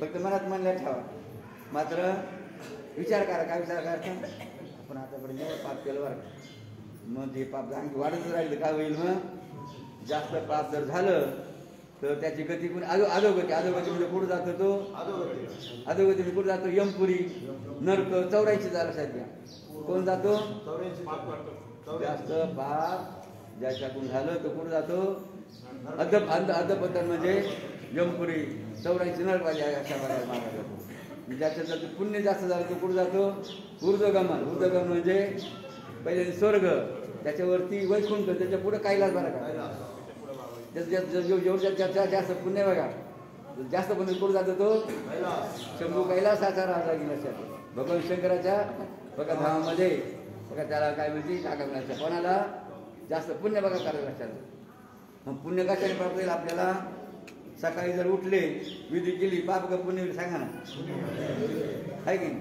फक्त मनात म्हणल्या ठेवा मात्र विचार करा काय विचार करता आपण आतापर्यंत पाप केलं बरं मग ते पाप आणखी वाढतच राहिलं काय होईल मग जास्त पाप जर झालं तर त्याची गती पण अधोगती म्हणजे कुठं जातो तो अधोगती कुठं जातो यमपुरी नरक 84 झाला सध्या कोण जातो जास्त पाप ज्याच्याकडून झालं तो कुठं जातो अधपतन म्हणजे यमपुरी 84 नरक पाहिजे अशा बऱ्याच मार्गात जातो ज्याचं पुण्य जास्त झालं तो कुठं जातो ऊर्ध्वगमन म्हणजे पहिले स्वर्ग त्याच्यावरती वैकुंठ त्याच्या पुढे कैलास बरा का जेवढं जास्त पुण्य बघा जास्त पुण्य कुठं जातो तो शंभू कैलासाचा राजा गेल्यासाठी भगवान शंकराच्या बघा धामामध्ये बघा त्याला काय म्हणते टाका कोणाला जास्त पुण्य बघा करायला लक्षात मग पुण्य कशाने प्राप्त होईल आपल्याला सकाळी जर उठले विधी केली पाप का पुण्य सांगा ना आहे की नाही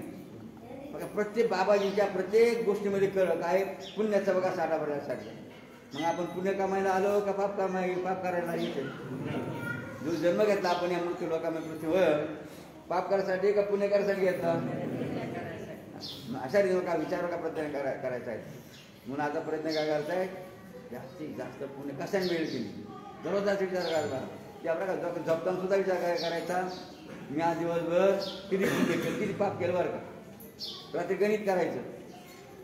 बघा प्रत्येक बाबाजीच्या प्रत्येक गोष्टीमध्ये काय पुण्याचा बघा साठा भरण्यासाठी मग आपण पुण्य कमायला आलो का पाप करायला येते जो जन्म घेतला आपण या मृत्यू लोकांना पृथ्वीवर पाप करायसाठी का पुण्य करायसाठी घेतला अशा रीतीने का विचार का प्रयत्न करायचा आहे म्हणून आता प्रयत्न काय करताय जास्तीत जास्त पुण्य कशाने मिळेल की जबरदस्त विचार करायचा त्या प्रकार जपताना सुद्धा विचार करायचा मी आज दिवसभर किती पुण्य केलं किती पाप केलं बरं का रात्री गणित करायचं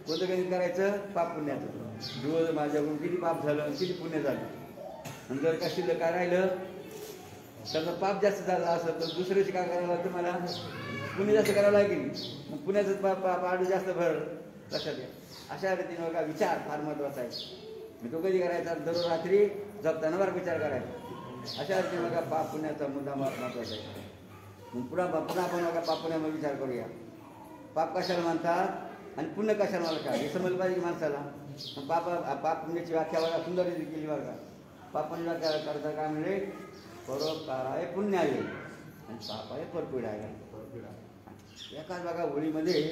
कोणतं गणित करायचं पाप पुण्याचं दिवस माझ्याकडून किती पाप झालं किती पुण्य झालं आणि जर का शिल्लक काय राहिलं त्याचं पाप जास्त झालं असं तर दुसऱ्याची काय करायला लागतं मला पुण्य जास्त करावं लागेल मग पुण्याचं पाप जास्त भर लक्षात घ्या अशा रीतीने बघा विचार फार महत्त्वाचा आहे मी तो कधी करायचा दररोज रात्री झोपताना बरं विचार करायचा अशा रीतीने बघा पाप पुण्याचा मुद्दा महत्त्वाचा आहे मग पुन्हा आपण बघा पाप पुण्यामध्ये विचार करूया पाप कशाला मानतात आणि पुण्य कशाला मानतात हे समजलं पाहिजे माणसाला पाप पुण्याची व्याख्या बघा सुंदर केली बघा पाप पुण्य करता काय म्हणजे परोपकार आहे पुण्य आहे आणि पाप आहे परपीड आहे एकाच बघा होळीमध्ये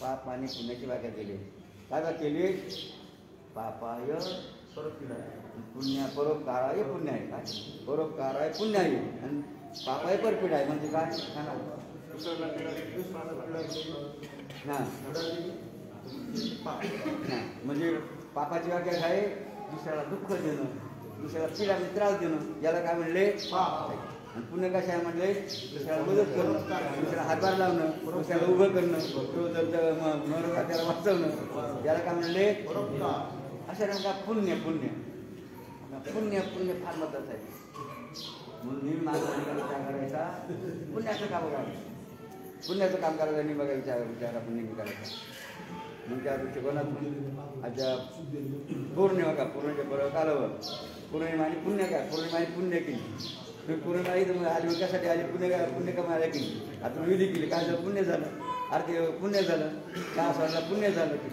पाप आणि पुण्याची व्याख्या केली काय केली पापाय पुण्य परोपकार आहे पुण्य आहे काय परोपकार आहे पुण्य आहे आणि पाप आहे परपीड आहे म्हणजे काय सांगा म्हणजे पापाची व्याख्या काय दुसऱ्याला दुःख देणं दुसऱ्याला पीडा त्रास देणं याला काय म्हणले आणि पुण्य कशा म्हणले दुसऱ्याला मदत करणं दुसऱ्याला हातभार लावणं दुसऱ्याला उभं करणं तो जर मनोरा त्याला वाचवणं याला काय म्हणले अशा रंगा पुण्य पुण्य पुण्य पुण्य फार महत्वाचं आहे म्हणून नेहमी माणसाने विचार करायचा पुण्याचं काम करायचं पुण्याचं काम करायचं नाही बघा विचार आपण नेहमी करायचा मग त्या दृष्टिकोनातून आता पौर्णिमा का पौर्णिमेच्या बरोबर कालवर पौर्णिमा आणि पुण्य काय पौर्णिमा आणि पुण्य केली पौर्णिमा इथं आली विकासाठी आली पुण्य कमायला केली आता विधी केली काय झालं पुण्य झालं आरती पुण्य झालं काय असं पुण्य झालं की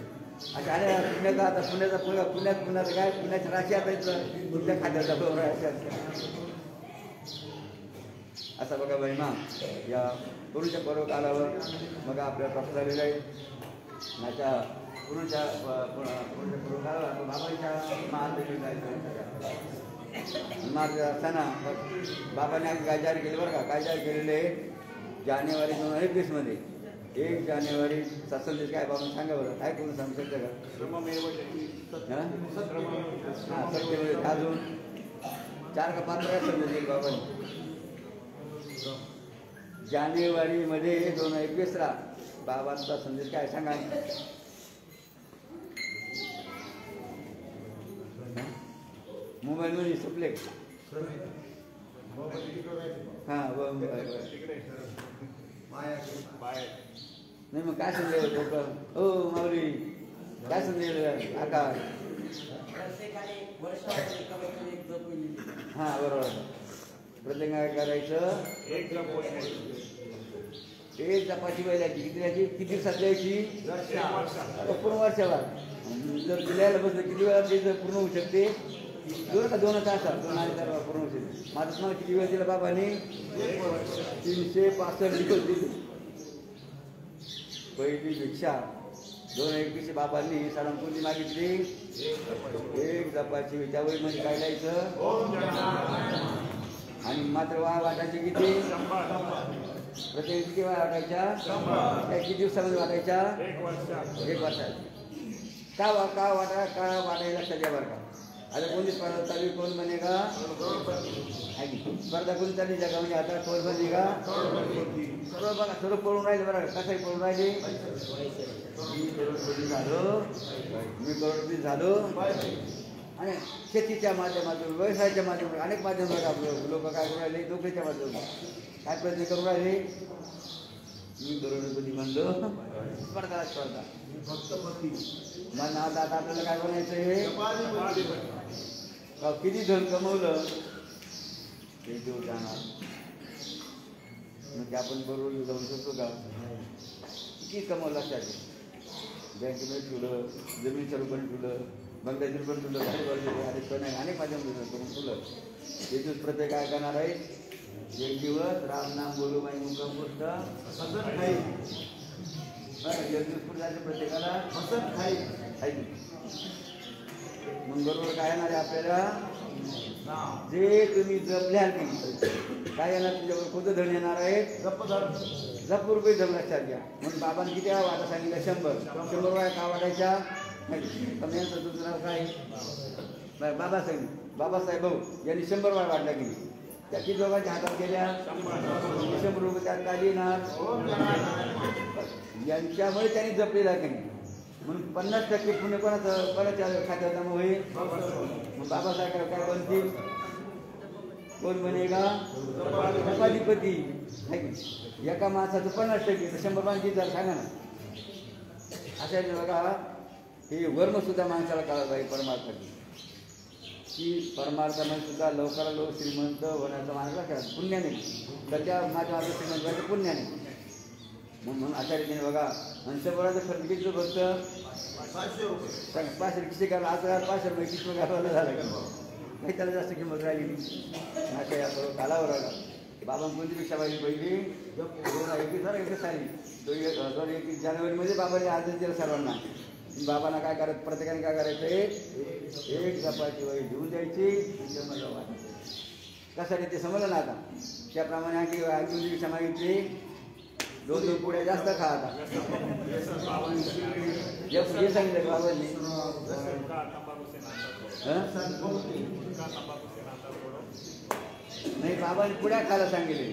अच्छा अरे पुण्याचा आता पुण्याचं काय पुण्याच्या राशी आता इथं तुमच्या खात्याचा असा बघा महिमा या गुरुच्या पर्व कालावर बघा आपल्याला प्राप्त झालेलं आहे माझ्या गुरुच्या पर्व कालावर बाबांच्या महादेवी असताना बाबांनी काय जारी केले बरं का काय जारी केलेले जानेवारी 2021 मध्ये 1 जानेवारी सत्संदेश काय बाबा सांगा बरं काय करून सांगू शकतं का सत्य अजून 4 का 5 संदेश येईल बाबांनी जानेवारीमध्ये 2021ला बाबांचा संदेश काय सांगा. मोबाईलमध्ये सप्ले हां नाही मग काय समजेल लोक. हो माऊली काय समजेल आकार. हां बरोबर. प्रत्येक काय करायचं. एक जपाची बैलाची किती द्यायची. किती दिवसात द्यायची. पूर्ण वर्षावर. जर दिल्याला बसलं किती वेळा ते पूर्ण होऊ शकते. 2 तासात 2 पूर्ण होऊ शकते. माझं तुम्हाला किती वेळ दिला बाबाने. 365 दिवस दिले. पहिली भिक्षा 2021 बाबांनी साधारण कोणती मागितली. एक जपाची. त्यावेळी म्हणजे काय द्यायचं. आणि मात्र वाटायचे किती. प्रत्येक किती वेळा वाटायच्या. किती दिवसामध्ये वाटायच्या. 1 वर्षात. का वाटायला लक्षात द्या बरं का. आता कोणती स्पर्धा चालू कोण बनेगा. स्पर्धा कोणी चालली जगा म्हणजे आता कोण बनेगा. सर्व बघा सर्व पळून राहिले बरं. कसंही पळून राहिले. मी करोडपती झालो. आणि शेतीच्या माध्यमातून व्यवसायाच्या माध्यमातून अनेक माध्यमातून लोक काय करून राहिले. नोकरीच्या माध्यमातून काय प्रयत्न करून राहिले. मी करोडपती म्हणलो. स्पर्धा मग आता आपल्याला काय बनायचं हे. किती धन कमवलं ते देऊ जाणार. म्हणजे आपण बरोबर जाऊ शकतो का. किती कमवलं लक्षात. बँकेमध्ये ठेवलं. जमिनीच्या रूपाने ठेवलं. बंगल्याच्या रूपाने ठेवलं. अनेक माध्यमातून करून ठेवलं. ते दिवस प्रत्येक काय करणार आहे. एक दिवस राम नाम बोलू माई मुक्काम गोष्ट एक दिवस पुढे जायचं प्रत्येकाला. मग बरोबर काय येणार आहे आपल्याला. जे तुम्ही जपल्याल की काय येणार. तुझ्यावर कोणतं धन येणार आहे. जप रुपये धन लक्षात घ्या. म्हणून बाबांनी किती वेळा वाटा सांगितलं. 100 वेळा का वाटायच्या. यांचं दुसरं काय बाबासाहेब भाऊ यांनी 100 वेळा वाटला की त्या किती दोघांच्या हातात गेल्या. 100 रुपये त्यात काय येणार. यांच्यामुळे त्यांनी जपलेला की म्हणून 50% पुण्य कोणाच्या खात्यात जमा होईल. मग बाबासाहेब काय बनतील. कोण बनेगा. उपाधिपती. एका माणसाचं 50% 100 माणसं जर सांगा ना. अशा बघा हे वर्म सुद्धा माणसाला कळलं पाहिजे. परमार्थाची की परमार्थामध्ये सुद्धा लवकरात लवकर श्रीमंत होण्याचा मार्ग लक्षात. पुण्याने सध्या माझ्या माझं श्रीमंत व्हायचं पुण्याने. म्हणून अशा रीतीने बघा. आणि 100 खर्च किती फक्त 500 किती करा. आज 500 रुपये किती घालवायला झालं का. काही त्याला जास्त किंमत राहिली नाही. अशा या सर्व कालावर आला. बाबांनी कोणती भिक्षा पाहिली पहिली. 2021 साली 2021 जानेवारीमध्ये बाबांनी आदेश दिला सर्वांना. बाबांना काय करायचं. प्रत्येकाने काय करायचं. एक जपाची वही घेऊन द्यायची. कशासाठी ते समजलं ना आता. त्याप्रमाणे आणखी भिक्षा मागितली. 2 पुढे जास्त खा. आता हे सांगितलं बाबांनी. नाही बाबांनी पुड्या खायला सांगितले.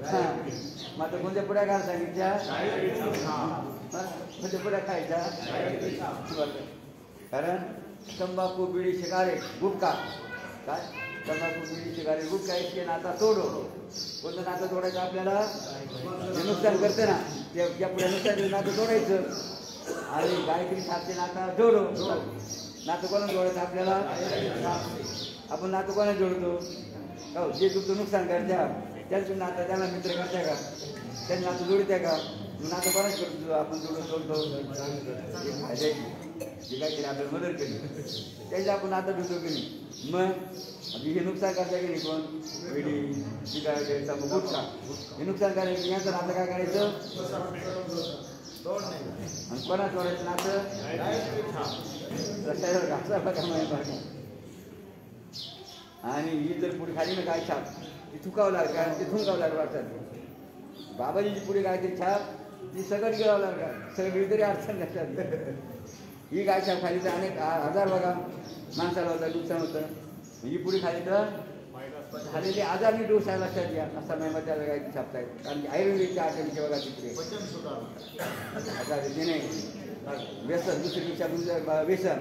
हां मग आता कोणत्या पुड्या खायला सांगितल्या. कोणत्या पुड्या खायच्या. कारण तंबाखू बिडी सिगारेट गुटखा. काय तंबाखू बिडी सिगारेट गुटखा इतके नाता तोडो. कोणतं नातं तोडायचं आपल्याला. जे नुकसान करते ना त्या पुढे नुकसान नातं तोडायचं. आणि गायत्री साधते नातं जोडो. नातं कोणाला जोडायचं आपल्याला. आपण नातं कोणाला जोडतो. हो जे तुमचं नुकसान करत्या त्यांचं नातं त्यांना मित्र करत्या का. त्यांचं नातं जोडत्या का. नातं कोणाच करतो आपण जोडतो. जे काहीतरी आपल्याला मदत केली त्याची आपण नातं जोडतो की नाही. मग हे नुकसान करता की नाही. कोण बिडी सिगारेट तंबाखू गुटखा हे नुकसान करायचं. यांचं नातं काय करायचं. आणि कोणा जोडायचं नातं. रस्त्यावर घासा बघा माहिती. आणि ही जर पुढे खाली ना काय छाप ती थुकावं लागेल. कारण ते थुंकावं लागलं वाटतं. बाबाजी जी पुढे काय ती छाप ती सगळं गिळावं लागलं. सगळं गिळी तरी अडचण लक्षात. ही गाय छाप खाली तर अनेक हजार बघा माणसाला होतं नुकसान होतं. ही पुढे खाली तर झालेले आजार नीट उसायला लक्षात घ्या. असा महिमा त्याला काय छापतायत. कारण की आयुर्वेदिकच्या आठवणीचे बघा तिकडे आजार येते नाही. व्यसन दुसरी दिवशी व्यसन.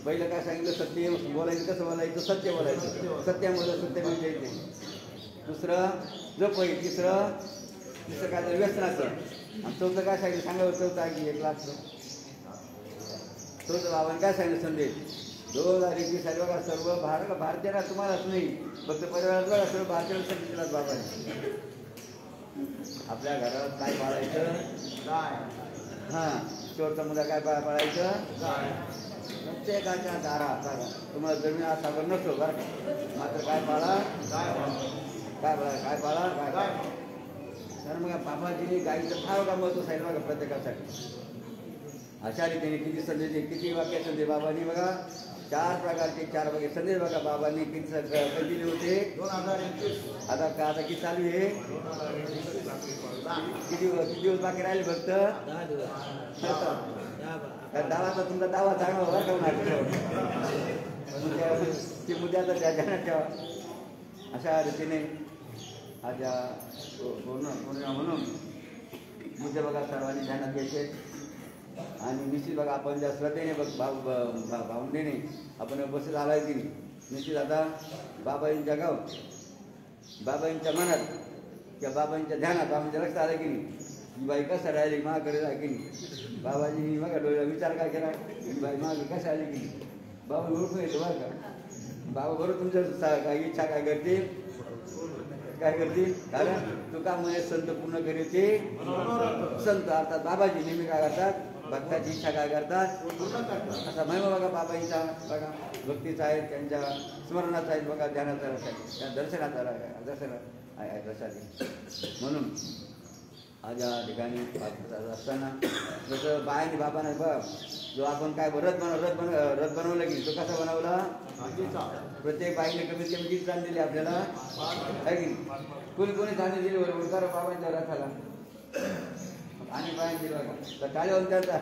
पहिलं काय सांगितलं सत्य बोलायचं. कसं बोलायचं? सत्य बोलायचं. सत्यामुळे सत्य म्हणजे येते. दुसरं जप होईल. तिसरं काय झालं? व्यसनाचं. आणि चौथं काय सांगितलं? सांगावं. चौथं आहे एक लाख. चौथं बाबांनी काय सांगितलं संदेश? 2021 साली बघा सर्व भारतीयांना तुम्हालाच नाही फक्त परिवारात बघा सर्व भारतीयांना संदेश बाबांनी. आपल्या घरात काय पाळायचं? हां. शेवटचा मुद्दा काय पाळायचं? प्रत्येकाच्या दारात तुम्हाला जमीन सागर नसतो बरं का. मात्र काय पाळा? काय पाळा? तर मग बाबाजीने गाईचं फार का महत्व सांगितलं बघा प्रत्येकासाठी. अशा रीतीने किती संदेश किती वाक्य संदेश बाबांनी बघा 4 प्रकारचे 4 वाक्य संदेश बघा बाबांनी किती दिले होते. 2021. आता किती चालू आहे? किती दिवस बाकी राहिले फक्त? 10 दिवस. दावाचा तुमचा दावा चांगला होता का? ते मुद्द्याचा त्या ध्यानात ठेवा. अशा रीतीने आज म्हणून मुद्दे बघा सर्वांनी ध्यानात घ्यायचे. आणि निश्चित बघा आपण ज्या श्रद्धेने भावनेने आपण बसत आलाय की निश्चित आता बाबांच्या गाव बाबांच्या मनात किंवा बाबांच्या ध्यानात बाबांच्या लक्षात आलं की नाही बाई कसं राहिली माकडे राह की नाही. बाबाजींनी बघा डोळ्या विचार काय केला की बाई माग कसं आली की नाही. बाबा ओळखून येतो बरं का. बाबा बरोबर तुमच्या काय इच्छा काय करते कारण तू का म्हणे संत पूर्ण करीते संत अर्थात बाबाजी नेहमी काय करतात? भक्ताची इच्छा काय करतात? असा महिमा बघा बाबांचा बघा भक्तीचा आहे. त्यांच्या स्मरणाचा आहे बघा. ध्यानाचा रस आहे. त्या दर्शन म्हणून आज या ठिकाणी असताना जसं बायांनी बाबांना बघ जो आपण काय रथ बनवलं की तो कसा बनवला? प्रत्येक बाईने कमीत कमी किती दान दिली आपल्याला आहे की कोणी दान दिली बरोबर करा बाबांच्या रथाला आणि बायांनी दिली बघा. तर काय होऊन त्यांचा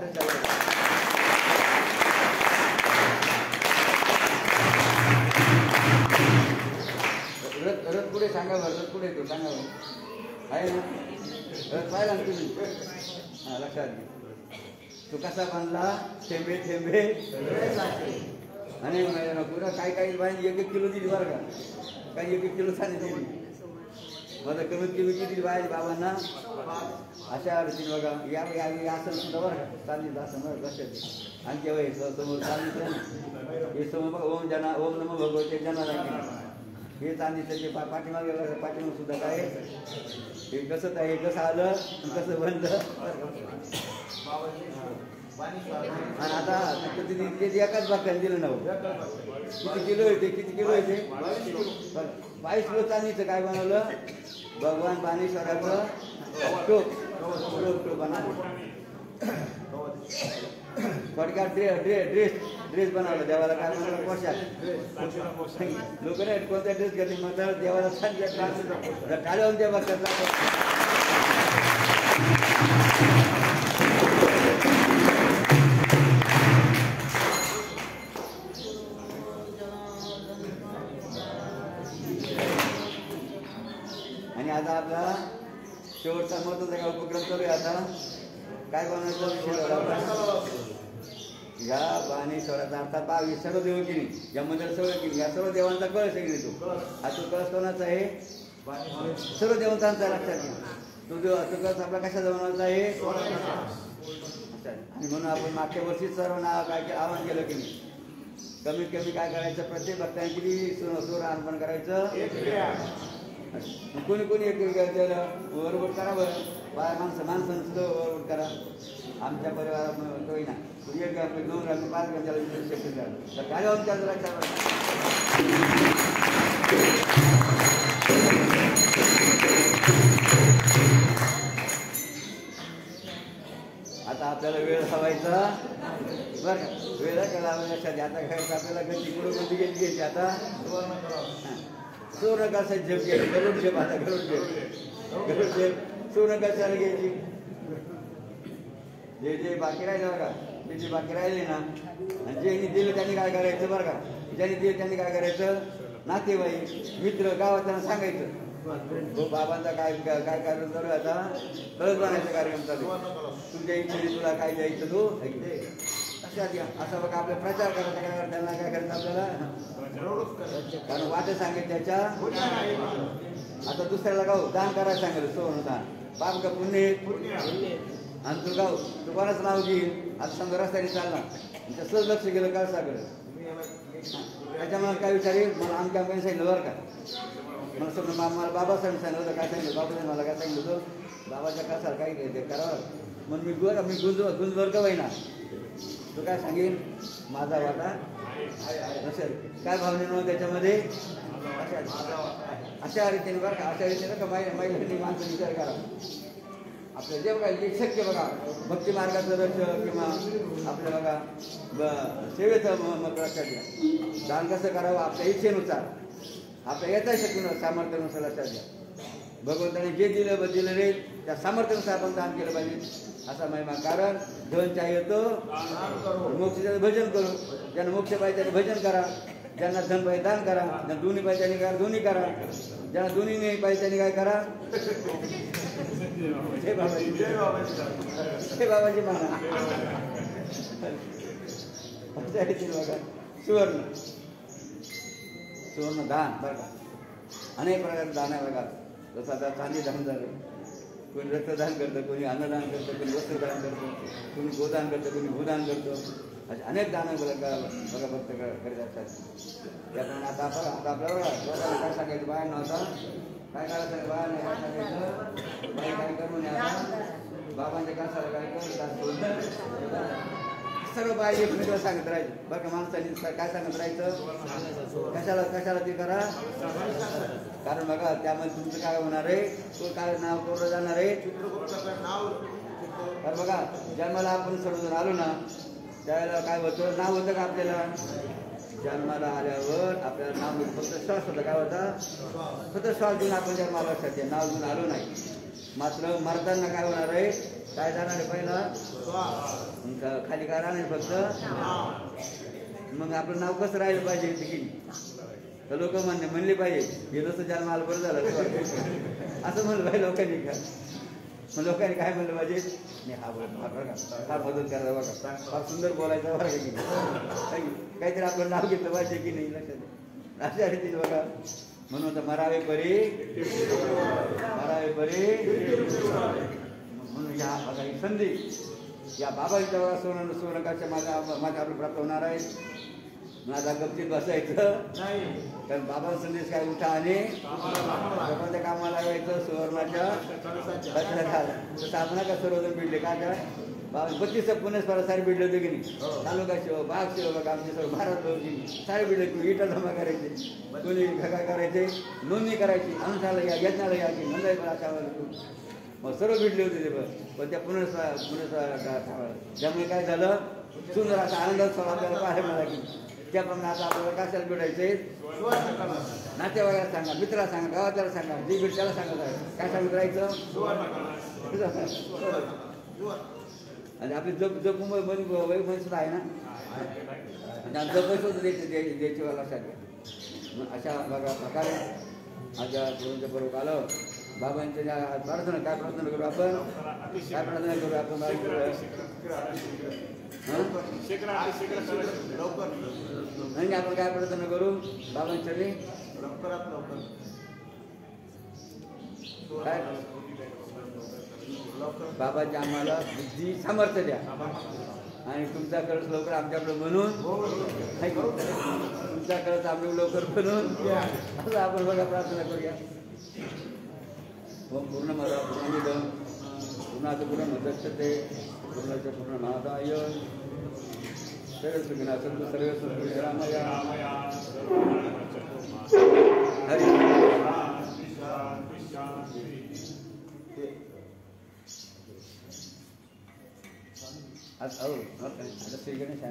रथ पुढे सांगा बरं. रथ पुढे तो सांगा बरं आहे ना. रथ पाहिला ना तुम्ही? हां लक्षात घे. तो कसा बांधला? थेंबे थेंबे आणि पुरा काही बाई 1-1 किलो दिली बरं का. काही 1-1 किलो साधी दिली. माझं कमीत कमी किती बाय बाबांना अशा रीतीने बघा या असं सुद्धा बरं का चालली असं बरं लक्षात. आणि तेव्हा हे समोर चालली हे समोर बघा ओम नमो भगवते जना हे चांदीचं जे पाठीमागे सुद्धा काय हे कसं आहे कसं आलं कसं बंद. आणि आता ते एकाच बाक्याने दिलं नव्हतं. किती किलो येते 22 किलो चांदीचं काय बनवलं? भगवान बाणेश्वराचं टोप बनवलं. थोडक्यात ड्रेस बनवला देवाला. काय बनवलं? पोशाख. लोक नाही कोणता ड्रेस घेतले म्हणतात देवाला सांगितलं टाळून द्या बघतात. आणि आता आपला शेवटचा महत्वाचा काय उपक्रम चालू आहे. आता काय बनवायचं? या बाणेश्वराचा अर्थात 22 सर्व देव की नाही या मंदिर सर्व की या सर्व देवांचा कळस आहे की नाही. तो हा तो कळस कोणाचा आहे? सर्व देवतांचा. लक्षात घ्या. तो कळस आपला कशाचा बनवायचा आहे? आणि म्हणून आपण मागच्या वर्षी सर्व नाव काय आवाहन केलं की नाही कमीत कमी काय करायचं? प्रत्येक भक्तांनी किती सोर अर्पण करायचं? कोणी एक वरवट करा बरं. माणसानं सुद्धा वरवट करा. आमच्या परिवारात ना 1 ग्राम 2 ग्राम 5 ग्राम त्याला शक्य झालं तर काय होऊन त्याचं लक्षात. आता आपल्याला वेळ हवायचा बरं का. वेळ केला लक्षात. आता काय आपल्याला गती कुठं घ्यायची आता सुवर्ण कसा झेप घ्यायची. गरुड झेप. आता गरुड झेप सुवर्ण कशाला घ्यायची. जे बाकी राहिले बरं का ते जे बाकी राहिले ना आणि जे दिलं त्यांनी काय करायचं बरं का. ज्यांनी दिलं त्यांनी काय करायचं? नातेवाईक मित्र गावात सांगायचं हो बाबांचा काय काय कार्यक्रम चालू आहे आता कळत बनायचा कार्यक्रम चालू तुमच्या इच्छेने तुला काय द्यायचं तू असा बघा आपला प्रचार करायचा काय त्यांना काय करायचं आपल्याला कारण वाटे सांगेल त्याच्या आता दुसऱ्याला गाव दान करायला सांगेल सोनं दान बाप का पुण्य आणि तू गाव तू कोणाचं नाव घेईल आता समजा रस्त्याने चालला तसंच लक्ष गेलं काय सांगेल त्याच्यामुळे काय विचारेल मला आमच्या आमच्या सांगितलं बरं का मला समजा मला बाबासाहेब सांगितलं होतं काय सांगितलं बाबासाहेब मला काय सांगितलं होतं बाबाच्या कासाला काय ते करावं मग मी गुंजवर का होईना तो काय सांगेल माझा वाटा नसेल काय भावनेनं त्याच्यामध्ये अशा रीतीने बरं का अशा रीतीने का महिलांनी माणसं विचार करा आपलं जे काय जे शक्य बघा भक्ती मार्गाचं रक्षण किंवा आपल्या बघा सेवेचं मत लक्षात घ्या दान कसं करावं आपल्या इच्छेनुसार आपल्या येता शक्तीनुसार सामर्थ्यानुसार लक्षात घ्या भगवंताने जे दिलं रे त्या सामर्थ्यानुसार आपण दान केलं पाहिजे असा महिमा कारण धन चाहिए तो मोक्षाचं भजन करू ज्यांना मोक्ष पाहिजे त्याने भजन करा ज्यांना धन पाहिजे दान करा ज्यांना दोन्ही पाहिजे त्याने करा दोन्ही करा ज्यांना दोन्ही नाही पाहिजे त्याने काय करा हे बाबाजी म्हणा बघा सुवर्ण दान बरं का अनेक प्रकारचं दान आहे बघा जसं आता चांदी दान झालं कोणी रक्तदान करतं कोणी अन्नदान करतं कोणी वस्त्रदान करतं कोणी गोदान करतं कोणी भूदान करतं असे अनेक दानं बघा भक्त करीत असतात त्याप्रमाणे आता आपल्याला लोकांना काय सांगायचं बाहेर नव्हता काय करायचं बाहेर नाही काय सांगायचं बाहेर काय करू नये आता बाबांच्या कासाला काय कर सर्व बाहेर एकमेकाला सांगत राहायचं बरं का माणसाने काय सांगत राहायचं कशाला ते करा कारण बघा त्यामध्ये तुमचं काय होणार आहे तो काय नाव कोरलं जाणार आहे कारण बघा जन्माला आपण सर्वजण आलो ना त्यावेळेला काय होतं नाव होतं का आपल्याला जन्माला आल्यावर आपल्याला नाव फक्त श्वास होतं काय होता फक्त श्वास देऊन आपण जन्माला लक्षात नाव घेऊन आलो नाही मात्र मरताना काय होणार आहे काय जाणार आहे पहिला खाली काय राहणार फक्त मग आपलं नाव कसं राहिलं पाहिजे की तर लोक म्हणले पाहिजे हे जसं जन्माला बरं झालं असं म्हणलं पाहिजे लोकांनी का मग लोकांनी काय म्हणलं पाहिजे नाही हा बरं का फार मदत करायला बघा फार सुंदर बोलायचं बरं की नाही काहीतरी आपलं नाव घेतलं पाहिजे की नाही लक्षात अशा रीतीने बघा म्हणून तर मरावे परी म्हणून या बघा ही संधी या बाबाच्या बघा सोनकाच्या माझ्या आपलं प्राप्त होणार आहे माझा गमतीत बसायचं कारण बाबा संदेश काय उठा आणि बाबाच्या कामाला यायचं सुवर्णाच्या तसं आपण का सर्वजण भिडले काय बाबा 32 पुण्यास सारे भिडले होते की नाही तालुका शिव बाग शिव बघा आमचे सर्व भारत होती सारे भिडले कोणी इटा जमा करायचे कोणी काय करायचे नोंदणी करायची अनुसाला या यज्ञाला या की नंदाई अशावर मग सर्व भिडले होते ते पण त्या पुण्यास त्यामुळे काय झालं सुंदर असा आनंदात आपल्याला पाहायला मिळाला की त्याप्रमाणे आता आपल्याला कशाला भेटायचे नातेवाईकाला सांगा मित्राला सांगा गावाच्याला सांगा जे भेट त्याला सांगत आहे काय सांगत राहायचं आणि आपली जप मुंबई सुद्धा आहे ना आणि जप द्यायची लक्षात घ्या मग अशा बघा प्रकारे माझ्या गुरूंच्या बरोबर आलं बाबांच्या प्रार्थना काय प्रार्थना करू आपण काय प्रार्थना करू आपण नाही आपण काय प्रार्थना करू बाबांच्या काय बाबाच्या आम्हाला बुद्धी सामर्थ्य द्या आणि तुमच्याकडे लवकर आमच्याकडे बनून तुमच्याकडे आम्ही लवकर बनून असं आपण बघा प्रार्थना करूया पूर्ण मला पूर्ण पूर्णाचं पूर्ण मदक्षते पूर्णाचं पूर्ण नादाय सर्व सुखिना संत सर्व सुखी रामया हरी आज आता श्री गणेश